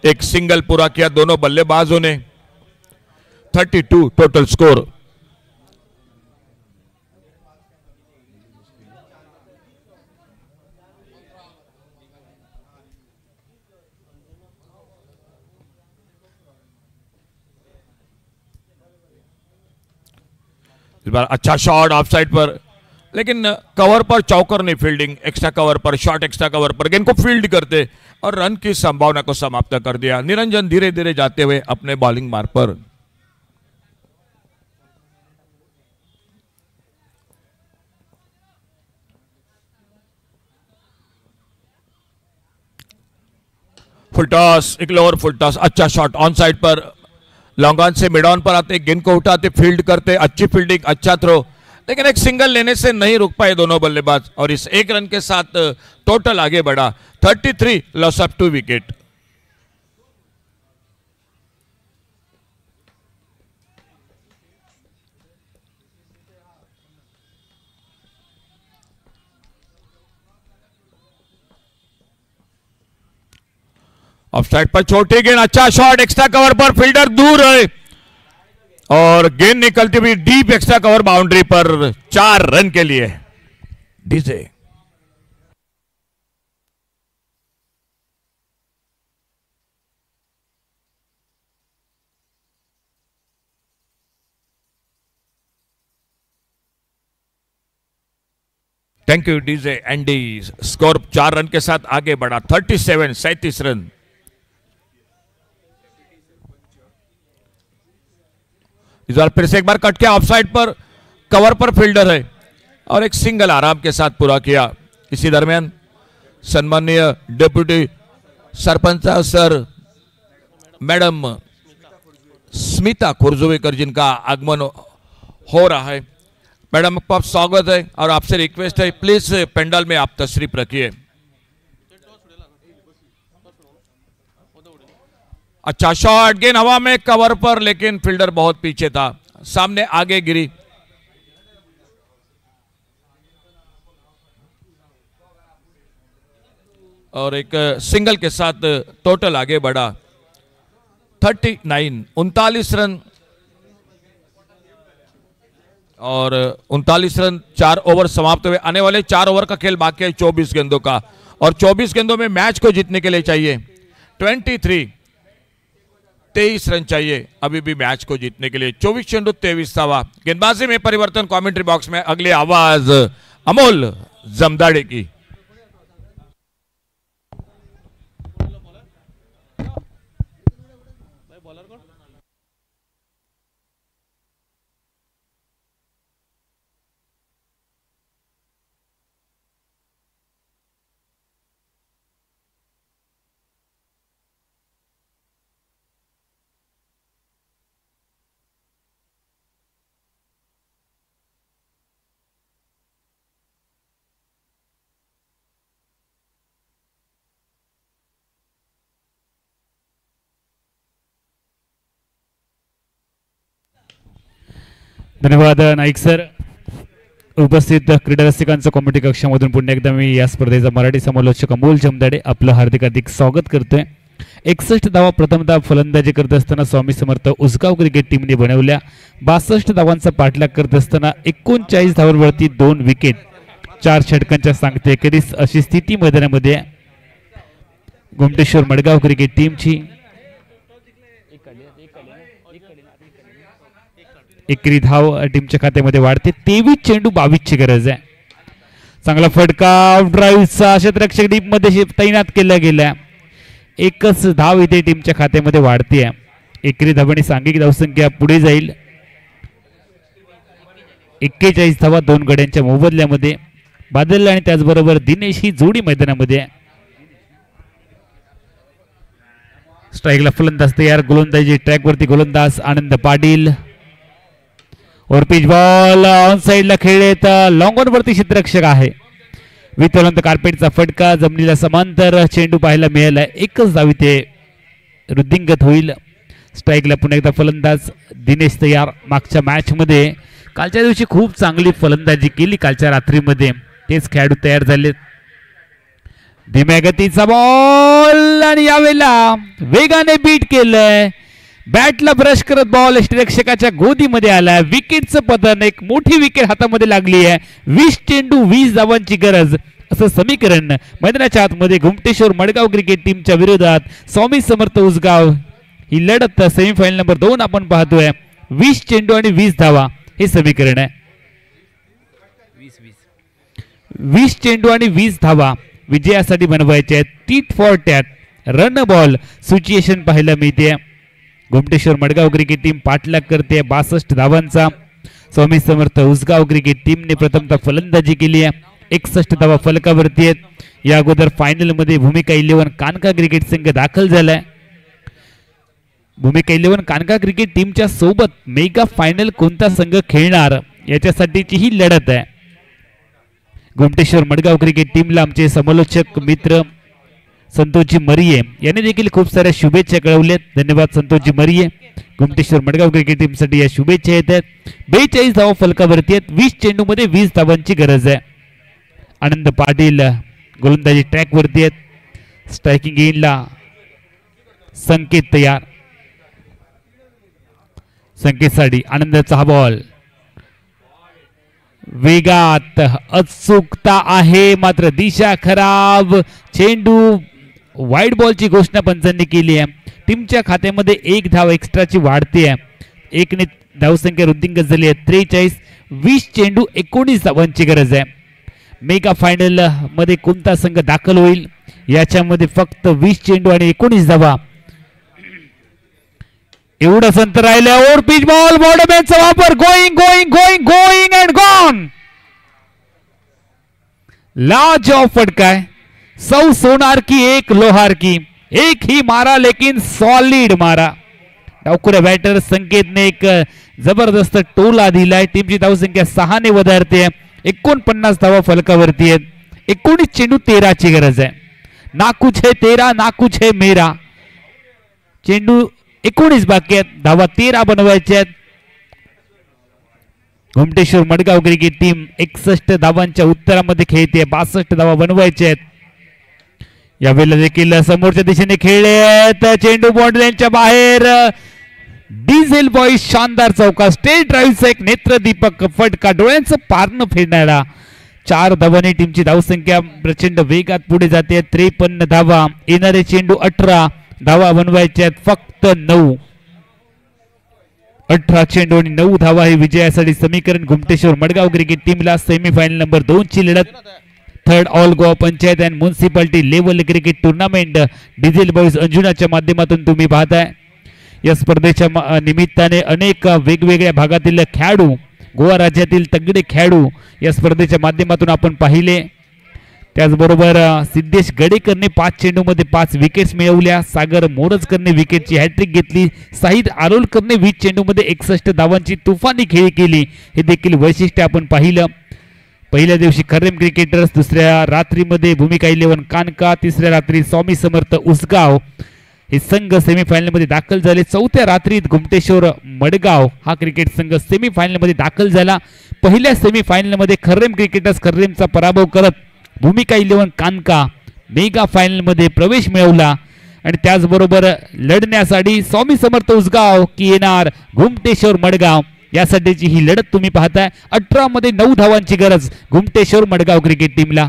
एक सिंगल पूरा किया दोनों बल्लेबाजों ने। 32 टोटल स्कोर। इस बार अच्छा शॉट ऑफ साइड पर, लेकिन कवर पर चौकर नहीं, फील्डिंग एक्स्ट्रा कवर पर, शॉट एक्स्ट्रा कवर पर गेंद को फील्ड करते और रन की संभावना को समाप्त कर दिया। निरंजन धीरे धीरे जाते हुए अपने बॉलिंग मार्ग पर। फुल टॉस, एक लोअर फुल टॉस, अच्छा शॉट ऑन साइड पर, लॉन्ग ऑन से मिड ऑन पर आते, गेंद को उठाते, फील्ड करते, अच्छी फील्डिंग, अच्छा थ्रो, लेकिन एक सिंगल लेने से नहीं रुक पाए दोनों बल्लेबाज और इस एक रन के साथ टोटल आगे बढ़ा। 33, loss of 2 wicket. Off side पर छोटी गेंद, अच्छा शॉट एक्स्ट्रा कवर पर, फील्डर दूर है और गेंद निकलती हुई डीप एक्स्ट्रा कवर बाउंड्री पर 4 रन के लिए। DJ thank you DJ Andy. Score 4 run के साथ आगे बढ़ा, 37, 37 रन। इस बार फिर से एक बार कट के ऑफ साइड पर, कवर पर फील्डर है और एक सिंगल आराम के साथ पूरा किया। इसी दरमियान सम्माननीय deputy sarpanch sir madam Smita Khurjuvekar जिनका आगमन हो रहा है, मैडम आपका स्वागत है और आपसे रिक्वेस्ट है प्लीज पंडाल में आप तशरीफ रखिए। अच्छा शॉट, गेंद हवा में कवर पर, लेकिन फील्डर बहुत पीछे था, सामने आगे गिरी। और एक सिंगल के साथ टोटल आगे बढ़ा 39, 39 रन और 39 रन 4 ओवर समाप्त हुए। आने वाले 4 ओवर का खेल बाकी है 24 गेंदों का और 24 गेंदों में मैच को जीतने के लिए चाहिए 23 रन चाहिए अभी भी मैच को जीतने के लिए। 24 चेंडू 23 धावा। गेंदबाजी में परिवर्तन कमेंट्री बॉक्स में अगली आवाज अमोल जमदाड़े की। धन्यवाद नाईक सर. उपस्थित क्रीडा रसिकांचं कॉमेडी कक्षामधून पुन्हा एकदा मी या स्पर्धेचा मराठी समालोचक अमोल जमदाडे आपलं हार्दिक स्वागत करतोय. 61 धावा प्रथमतः फलंदाजी करत असताना स्वामी समर्थ उसगाव क्रिकेट टीमने बनवल्या. 62 धावांचा पाठलाग करत असताना 39 धावांवरती 2 विकेट 4 षटकांच्या सांगते अखेरीस अशी स्थिती मैदानामध्ये गोमटेश्वर मडगाव क्रिकेट टीमची. एकरी धाव टीमच्या खात्यामध्ये वाढते. 23 चेंडू 22 ची गरज आहे. चांगला फटका ड्राईव्हचा क्षेत्ररक्षक डीप मध्ये तैनात केला गेला. एकच धाव इथे टीमच्या खात्यामध्ये वाढते. एकरी धावांनी सांघिक धावसंख्या पुढे जाईल. 41 धावा 2 गड्यांच्या मोबदल्यामध्ये. बादल आणि त्याचबरोबर दिनेश ही जोडी मैदानामध्ये. स्ट्राईकला फलंदाज तयार. गोलंदाजी ट्रॅकवरती गोलंदाज आनंद पाटील. और पिच बॉल ऑन साइडला खेळत लॉंग ऑन वरती क्षेत्ररक्षक आहे. वितोलंत कार्पेटचा फटका जमिनीला समांतर चेंडू पाहायला मिळाला. एकच धाव इथे वृद्धिंगत होईल. स्ट्राईकला पुन्हा एकदा फलंदाज दिनेश तयार. मागच्या मॅच मध्ये कालच्या दिवशी खूप चांगली फलंदाजी केली. कालच्या रात्रीमध्ये तेच खेळाडू तयार झाले. धीम्या गतीचा बॉल आणि यावेळेला वेगाने बीट केलंय. बॅटला ब्रश करत बॉल क्षेत्ररक्षकाच्या गोदीमध्ये आला. विकेटचं पतन. एक मोठी विकेट हातामध्ये लागली आहे. 20 चेंडू 20 धावांची गरज असं समीकरण मैदानाच्या आतमध्ये गोमटेश्वर मडगाव क्रिकेट टीमच्या विरोधात स्वामी समर्थ उसगाव ही लढत सेमीफायनल नंबर 2 आपण पाहतोय. 20 चेंडू आणि 20 धावा हे समीकरण आहे. 20 चेंडू आणि 20 धावा विजयासाठी बनवायचे आहेत. Tit for tat run ball situation पाहायला मिळते. गोमटेश्वर मडगाव क्रिकेट टीम पाठलाग करते 62 धावांचा. स्वामी समर्थ उसगाव क्रिकेट टीमने प्रथमतः फलंदाजी केली आहे. 61 धावा फलकावरती आहेत. या अगोदर फायनल मध्ये भूमिका 11 कानका क्रिकेट संघ दाखल झालाय. भूमिका 11 कानका क्रिकेट टीमच्या सोबत मेगा फायनल कोणता संघ खेळणार याच्यासाठीची ही लढत आहे. गोमटेश्वर मडगाव क्रिकेट टीमला आमचे समालोचक मित्र संतोषजी मरिये यांनी देखील खूप साऱ्या शुभेच्छा कळवल्यात. धन्यवाद संतोषजी मरिये. गोमटेश्वर मडगाव क्रिकेट टीमसाठी या शुभेच्छा येत आहेत. 42 धावा फलकावरती आहेत. 20 चेंडू मध्ये 20 धावांची गरज आहे. आनंद पाटील गोलंदाजी ट्रॅक वरती आहेत. स्ट्रायकिंग एंडला संकेत तयार. संकेतसाठी आनंदाचा हा बॉल वेगात अचूकता आहे मात्र दिशा खराब. चेंडू वाईड बॉलची घोषणा पंचांनी केली आहे. टीमच्या खात्यामध्ये 1 धाव एक्स्ट्राची वाढते आहे. 1 ने धावसंख्या वृद्धिंगत झाली आहे. 43. 20 चेंडू 19 धावांची गरज आहे. मेगा फायनल मध्ये कोणता संघ दाखल होईल याच्यामध्ये फक्त 20 चेंडू आणि 19 धावा एवढंच अंतर राहिल्यावर पिच बॉल बॉर्डरमॅनचा वापर going going going going and gone. लाजवाब फटका है. 100 सोनार की 1 लोहार की. एक ही मारा लेकिन सॉलिड मारा. डावखुऱ्या बॅटर संकेतने एक जबरदस्त टोला दिलाय. टीमची धावसंख्या 6 ने वधारते. 49 धावा फलकावरती आहेत. 19 चेंडू 13 ची गरज आहे. ना कुछ है तेरा ना कुछ है मेरा. चेंडू 19 बाकी आहेत. धावा 13 बनवायच्या आहेत. गोमटेश्वर मडगाव क्रिकेट टीम 61 धावांच्या उत्तरामध्ये खेळते. 62 धावा बनवायच्या आहेत. यावेळेला देखील समोरच्या दिशेने खेळले चेंडू बाउंड्रीच्या बाहेर. डिझेल बॉईज शानदार चौका. स्टेट ड्राईव्हचा एक नेत्रदीपक फटका डोळ्यांचं पारणं फेडणारा. 4 धावांनी टीमची धावसंख्या प्रचंड वेगात पुढे जाते. 53 धावा. येणारे चेंडू 18 धावा बनवायच्या आहेत. फक्त 9. 18 चेंडू आणि 9 धावा हे विजयासाठी समीकरण. गोमटेश्वर मडगाव क्रिकेट टीमला सेमीफायनल नंबर 2 ची लढत 3rd all Goa panchayat and municipality level cricket tournament diesel boys अंजुनाच्या माध्यमातून तुम्ही पाहताय. या स्पर्धेच्या निमित्ताने अनेक वेगवेगळ्या भागातील खेळाडू, गोवा राज्यातील तगडे खेळाडू या स्पर्धेच्या माध्यमातून आपण पाहिले. त्याचबरोबर सिद्धेश गडेकरने 5 चेंडूमध्ये 5 विकेट्स मिळवल्या. सागर मोरजकरने विकेटची हॅट्रिक घेतली. साहिद आरोलकरने 20 चेंडूमध्ये 61 धावांची तुफानी खेळी केली. हे देखील वैशिष्ट्य आपण पाहिलं. पहिल्या दिवशी खर्रेम क्रिकेटर्स, दुसऱ्या रात्रीमध्ये भूमिका 11 कानका, तिसऱ्या रात्री स्वामी समर्थ उसगाव हे संघ सेमीफायनलमध्ये दाखल झाले. चौथ्या रात्रीत गोमटेश्वर मडगाव हा क्रिकेट संघ सेमीफायनलमध्ये दाखल झाला. पहिल्या सेमीफायनलमध्ये खर्रेम क्रिकेटर्स खर्रेमचा पराभव करत भूमिका 11 कानका मेगा फायनल मध्ये प्रवेश मिळवला. आणि त्याचबरोबर लढण्यासाठी स्वामी समर्थ उसगाव की येणार गोमटेश्वर मडगाव यासाठीची ही लढत तुम्ही पाहताय. 18 मध्ये 9 धावांची गरज गोमटेश्वर मडगाव क्रिकेट टीमला.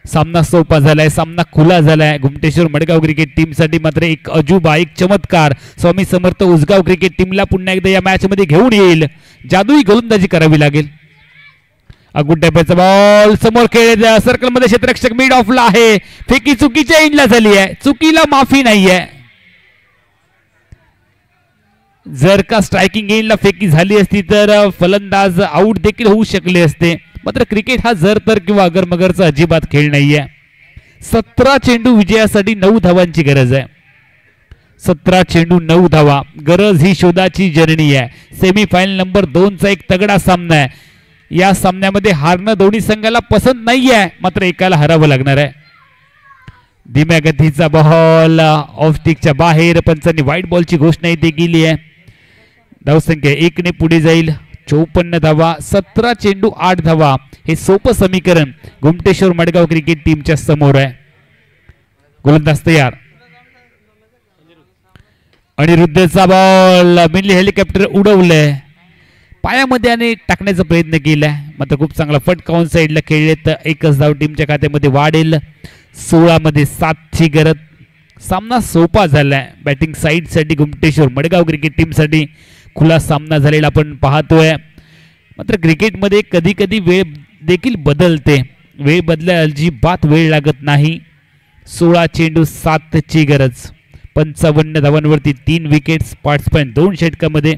सामना सोपा झालाय, सामना खुला झालाय. गोमटेश्वर मडगाव क्रिकेट टीम साठी मात्र एक अजूबा, एक चमत्कार स्वामी समर्थ उसगाव क्रिकेट टीमला पुन्हा एकदा या मॅच मध्ये घेऊन येईल. जादुई गोलंदाजी करावी लागेल. अगुड टॅपेचा बॉल समोर खेळले सर्कल मध्ये क्षेत्ररक्षक मिड ऑफला आहे. फेकी चुकीच्या एंडला झाली आहे. चुकीला माफी नाहीये. जर का स्ट्रायकिंग एंडला फेकी झाली असती तर फलंदाज आउट देखील होऊ शकले असते. मात्र क्रिकेट हा जर तर किंवा अगर मगरचा अजिबात खेळ नाहीये. 17 चेंडू विजयासाठी 9 धावांची गरज आहे. 17 चेंडू 9 धावा. गरज ही शोधाची जर्नी आहे. सेमीफायनल नंबर 2 चा एक तगडा सामना आहे. या सामन्यामध्ये हारणं दोन्ही संघाला पसंत नाहीये. मात्र एकाला हरावं लागणार आहे. धीम्या गतीचा बॉल ऑफ स्टिकच्या बाहेर. पंचांनी व्हाईट बॉलची घोषणा इथे केली आहे. धावसंख्या 1 ने पुढे जाईल. 54 धावा. 17 चेंडू 8 धावा हे सोपं समीकरण गोमटेश्वर मडगाव क्रिकेट टीमच्या समोर आहे. गोलंदाज तयार. अनिरुद्धचा बॉल मिडली हेलिकॉप्टर उडवलंय. पायामध्ये आणि टाकण्याचा प्रयत्न केलाय. मात्र खूप चांगला फटका ऑन साइडला खेळले तर एकच धाव टीमच्या खात्यामध्ये वाढेल. 16 मध्ये 7 ची गरज. सामना सोपा झालाय बॅटिंग साइड साठी गोमटेश्वर मडगाव क्रिकेट टीम साठी. खुला सामना झालेला आपण पाहतोय. मात्र क्रिकेटमध्ये कधी कधी वेळ देखील बदलते. वेळ बदलायला अजिबात वेळ लागत नाही. 16 चेंडू 7 ची गरज. 55 धावांवरती 3 विकेट्स. पार्टिसिपंट 2 षटकामध्ये.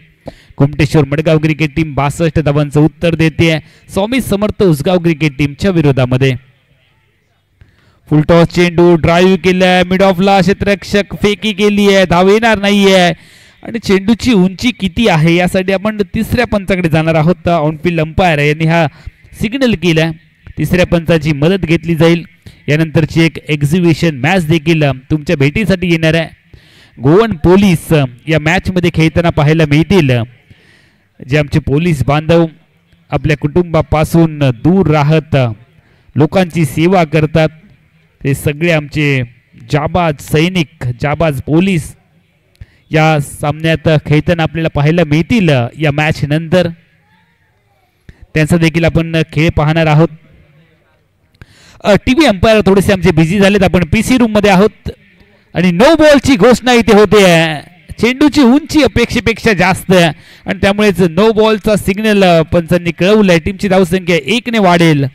घुमटेश्वर मडगाव क्रिकेट टीम 62 धावांचं उत्तर देते स्वामी समर्थ उसगाव क्रिकेट टीमच्या विरोधामध्ये. फुलटॉस चेंडू ड्राईव्ह केलाय मिड ऑफला. क्षेत्ररक्षक फेकी केली आहे. धाव येणार नाहीये. आणि चेंडूची उंची किती आहे यासाठी आपण तिसऱ्या पंचाकडे जाणार आहोत. ऑनफिल्ड अंपायर यांनी हा सिग्नल केलाय. तिसऱ्या पंचाची मदत घेतली जाईल. यानंतरची एक एक्झिबिशन मॅच देखील तुमच्या भेटीसाठी येणार आहे. गोवन पोलीस या मॅच मध्ये खेळताना पाहायला मिळतील. जे आमचे पोलीस बांधव आपल्या कुटुंबापासून दूर राहत लोकांची सेवा करतात ते सगळे आमचे जाबाज सैनिक, जाबाज पोलीस या सामन्यात खेळताना आपल्याला पाहायला मिळतील. या मॅच नंतर त्यांचा देखील आपण खेळ पाहणार आहोत. टीव्ही अंपायर थोडेसे आमचे बिझी झालेत. आपण पीसी रूम मध्ये आहोत आणि नो बॉलची घोषणा इथे होते. चेंडूची उंची अपेक्षेपेक्षा जास्त आहे आणि त्यामुळेच नो बॉलचा सिग्नल पंचांनी कळवलाय. टीमची धावसंख्या 1 ने वाढेल.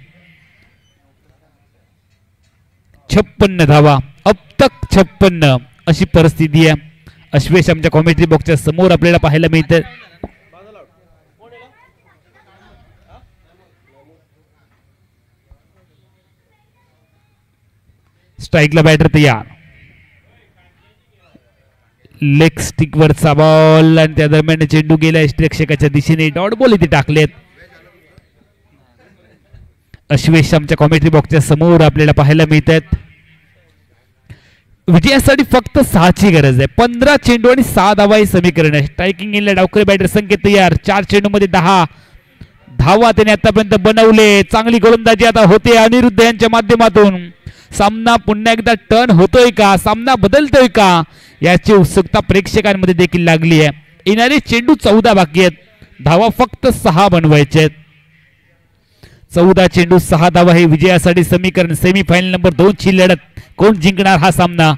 56 धावा. अब तक 56 अशी परिस्थिती आहे. अश्वेश आमच्या कॉमेंट्री बॉक्सच्या समोर आपल्याला पाहायला मिळतं. स्ट्राईकला बॅटर तयार. लेग स्टिक वरचा बॉल आणि त्या दरम्यान चेंडू गेला प्रेक्षकाच्या दिशेने. डॉट बॉल इथे टाकलेत. अश्वेश आमच्या कॉमेंट्री बॉक्सच्या समोर आपल्याला पाहायला मिळतात. विजयासाठी फक्त 6 ची गरज आहे. 15 चेंडू आणि 6 धावा हे समीकरण आहे. स्ट्रायकिंग इनला डावखरे बॅटर संकेत तयार. 4 चेंडू मध्ये 10 धावा त्याने आतापर्यंत बनवले. चांगली गोलंदाजी आता होते अनिरुद्ध यांच्या माध्यमातून. सामना पुन्हा एकदा टर्न होतोय का, सामना बदलतोय का याची उत्सुकता प्रेक्षकांमध्ये देखील लागली आहे. येणारे चेंडू 14 बाकी आहेत. धावा फक्त 6 बनवायचे आहेत. 14 चेंडू 6 धावा हे विजयासाठी समीकरण. सेमीफायनल नंबर 2 ची लढत. कोण जिंकणार हा सामना.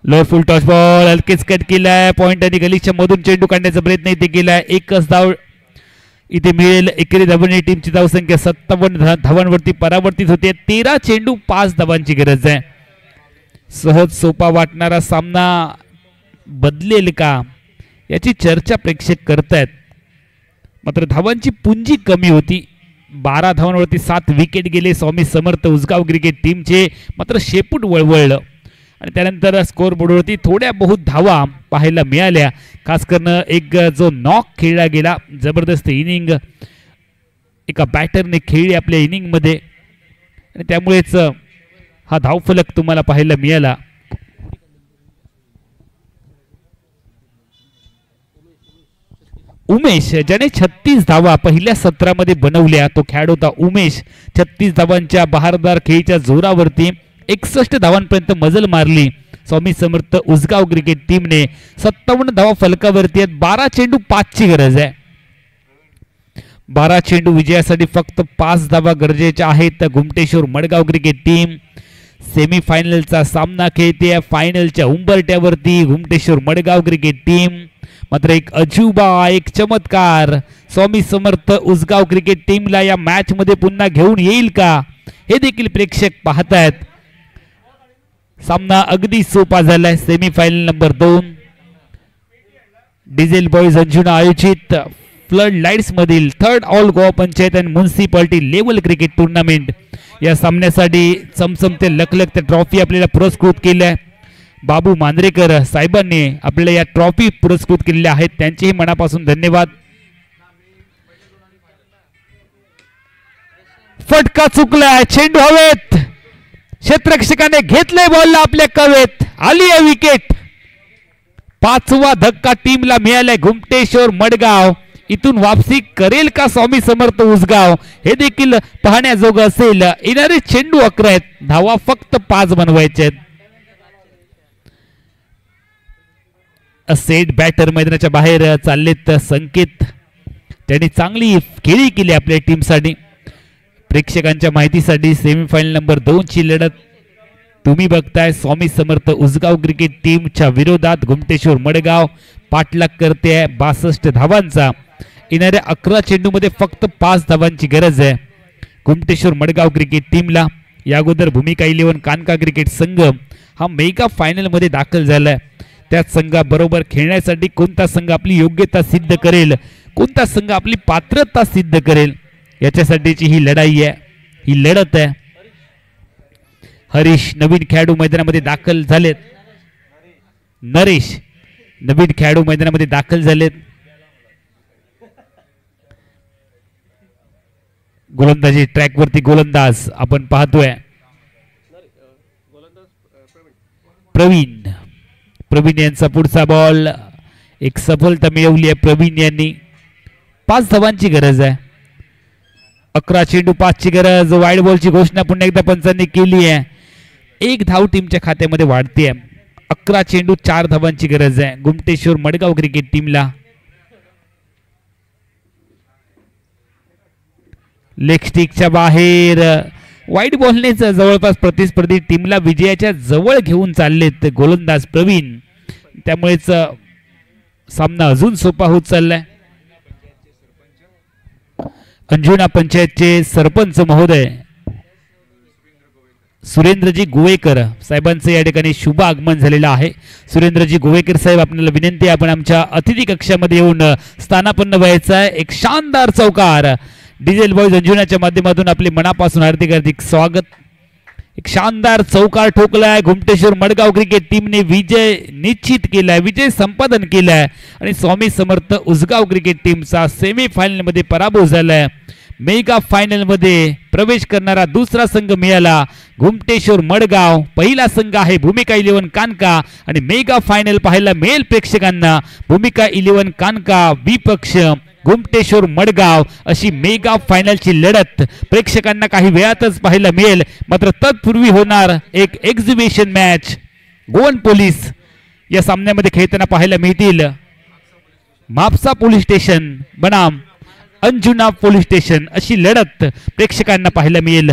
लोअर फुल टॉस बॉल हलकेच कट केलाय. पॉइंट आणि गलीच्या मधून चेंडू काढण्याचा प्रयत्न इथे केलाय. एकच धाव इथे मिळेल. एकेरी धावांनी टीमची धावसंख्या 57 धावांवरती परावर्तित होते. 13 चेंडू 5 धावांची गरज आहे. सहज सोपा वाटणारा सामना बदलेल का याची चर्चा प्रेक्षक करतायत. मात्र धावांची पुंजी कमी होती. 12 धावांवरती 7 विकेट गेले स्वामी समर्थ उसगाव क्रिकेट टीमचे. मात्र शेपूट वळवळलं आणि त्यानंतर स्कोर बोर्डवरती थोड्या बहुत धावा पाहायला मिळाल्या. खास करून एक जो नॉक खेळला गेला, जबरदस्त इनिंग एका बॅटरने खेळली आपल्या इनिंगमध्ये आणि त्यामुळेच हा धावफलक तुम्हाला पाहायला मिळाला. उमेश ज्याने 36 धावा पहिल्या सत्रामध्ये बनवल्या तो खेळाडू होता उमेश. 36 धावांच्या बहारदार खेळीच्या जोरावरती 61 धावांपर्यंत मजल मारली स्वामी समर्थ उसगाव क्रिकेट टीमने. 57 धावा फलकावरती आहेत. 12 चेंडू 5 ची गरज आहे. 12 चेंडू विजयासाठी फक्त 5 धावा गरजेच्या आहेत. घुमटेश्वर मडगाव क्रिकेट टीम सेमीफायनलचा सामना खेळते. फायनलच्या उंबरट्यावरती घुमटेश्वर मडगाव क्रिकेट टीम. मात्र एक अजुबा, एक चमत्कार स्वामी समर्थ उसगाव क्रिकेट टीमला या मॅच मध्ये पुन्हा घेऊन येईल का हे देखील प्रेक्षक पाहतायत. सामना अगदी सोपा झालाय. Semifinal number 2 diesel boys Anjuna आयोजित फ्लड लाईट्स मधील 3rd ऑल गोवा पंचायत आणि म्युन्सिपालिटी लेवल क्रिकेट टुर्नामेंट या सामन्यासाठी चमचमते लखलखते ट्रॉफी आपल्याला पुरस्कृत केल्या. बाबू मांद्रेकर साहेबांनी आपल्याला या ट्रॉफी पुरस्कृत केलेल्या आहेत. त्यांचेही मनापासून धन्यवाद. फटका चुकलाय. चेंडू हवेत. क्षेत्ररक्षकाने घेतले बॉलला आपल्या कवेत. आली आहे विकेट. 5वा धक्का टीमला मिळालाय. घुमटेश्वर मडगाव इथून वापसी करेल का स्वामी समर्थ उसगाव हे देखील पाहण्याजोगं असेल. येणारे चेंडू 11 आहेत. धावा फक्त 5 बनवायचे आहेत. सेट बॅटर मैदानाच्या बाहेर चाललेत संकेत. त्यांनी चांगली खेळी केली आपल्या टीमसाठी. प्रेक्षकांच्या माहितीसाठी सेमीफायनल नंबर 2 ची लढत तुम्ही बघताय स्वामी समर्थ उसगाव क्रिकेट टीमच्या विरोधात घुमटेश्वर मडगाव पाठलाग करते आहे 62 धावांचा. येणाऱ्या 11 चेंडूमध्ये फक्त 5 धावांची गरज आहे घुमटेश्वर मडगाव क्रिकेट टीमला. या अगोदर भूमिका 11 कानका क्रिकेट संघ हा मेगा फायनल मध्ये दाखल झालाय. त्याच संघाबरोबर खेळण्यासाठी कोणता संघ आपली योग्यता सिद्ध करेल, कोणता संघ आपली पात्रता सिद्ध करेल, याच्यासाठीची ही लढाई आहे, ही लढत आहे. हरीश नवीन खेळाडू मैदानामध्ये दाखल झालेत. नरेश नवीन खेळाडू मैदानामध्ये दाखल झालेत. गोलंदाजी ट्रॅकवरती गोलंदाज आपण पाहतोय प्रवीण यांचा पुढचा बॉल. एक सफलता मिळवली आहे प्रवीण यांनी. 5 धावांची गरज आहे. 11 चेंडू 5 ची गरज. वाईड बॉलची घोषणा पुन्हा एकदा पंचांनी केली आहे. 1 धाव टीमच्या खात्यामध्ये वाढते. 11 चेंडू 4 धावांची गरज आहे घुमटेश्वर मडगाव क्रिकेट टीमला. लेग स्टिकच्या बाहेर वाईट बॉलनेच जवळपास प्रतिस्पर्धी टीमला विजयाच्या जवळ घेऊन चाललेत गोलंदाज प्रवीण. त्यामुळेच सामना अजून सोपा होत चाललाय. अंजुना पंचायतचे सरपंच महोदय सुरेंद्रजी गोवेकर साहेबांचे या ठिकाणी शुभ आगमन झालेलं आहे. सुरेंद्रजी गोवेकर साहेब, आपल्याला विनंती आहे आपण आमच्या अतिथी कक्षामध्ये येऊन स्थानापन्न व्हायचं आहे. एक शानदार चौकार डिझेल बॉयज अंजुनाच्या माध्यमातून आपले मनापासून हार्दिक हार्दिक स्वागत. एक शानदार चौकार ठोकलाय. घुमटेश्वर मडगाव क्रिकेट टीमने विजय निश्चित केलाय, विजय संपादन केलाय आणि स्वामी समर्थ उसगाव क्रिकेट टीमचा सेमीफायनल मध्ये पराभव झालाय. मेगा फायनल मध्ये प्रवेश करणारा दुसरा संघ मिळाला घुमटेश्वर मडगाव. पहिला संघ आहे भूमिका 11 कानका आणि मेगा फायनल पाहायला मिळेल प्रेक्षकांना भूमिका 11 कानका विपक्ष घुमटेश्वर मडगाव. अशी मेगा फायनलची लढत प्रेक्षकांना काही वेळातच पाहायला मिळेल. मात्र तत्पूर्वी होणार एक एक्झिबिशन मॅच. गोवन पोलीस या सामन्यामध्ये खेळताना पाहायला मिळतील. म्हापसा पोलीस स्टेशन बनाम अंजुना पोलीस स्टेशन अशी लढत प्रेक्षकांना पाहायला मिळेल.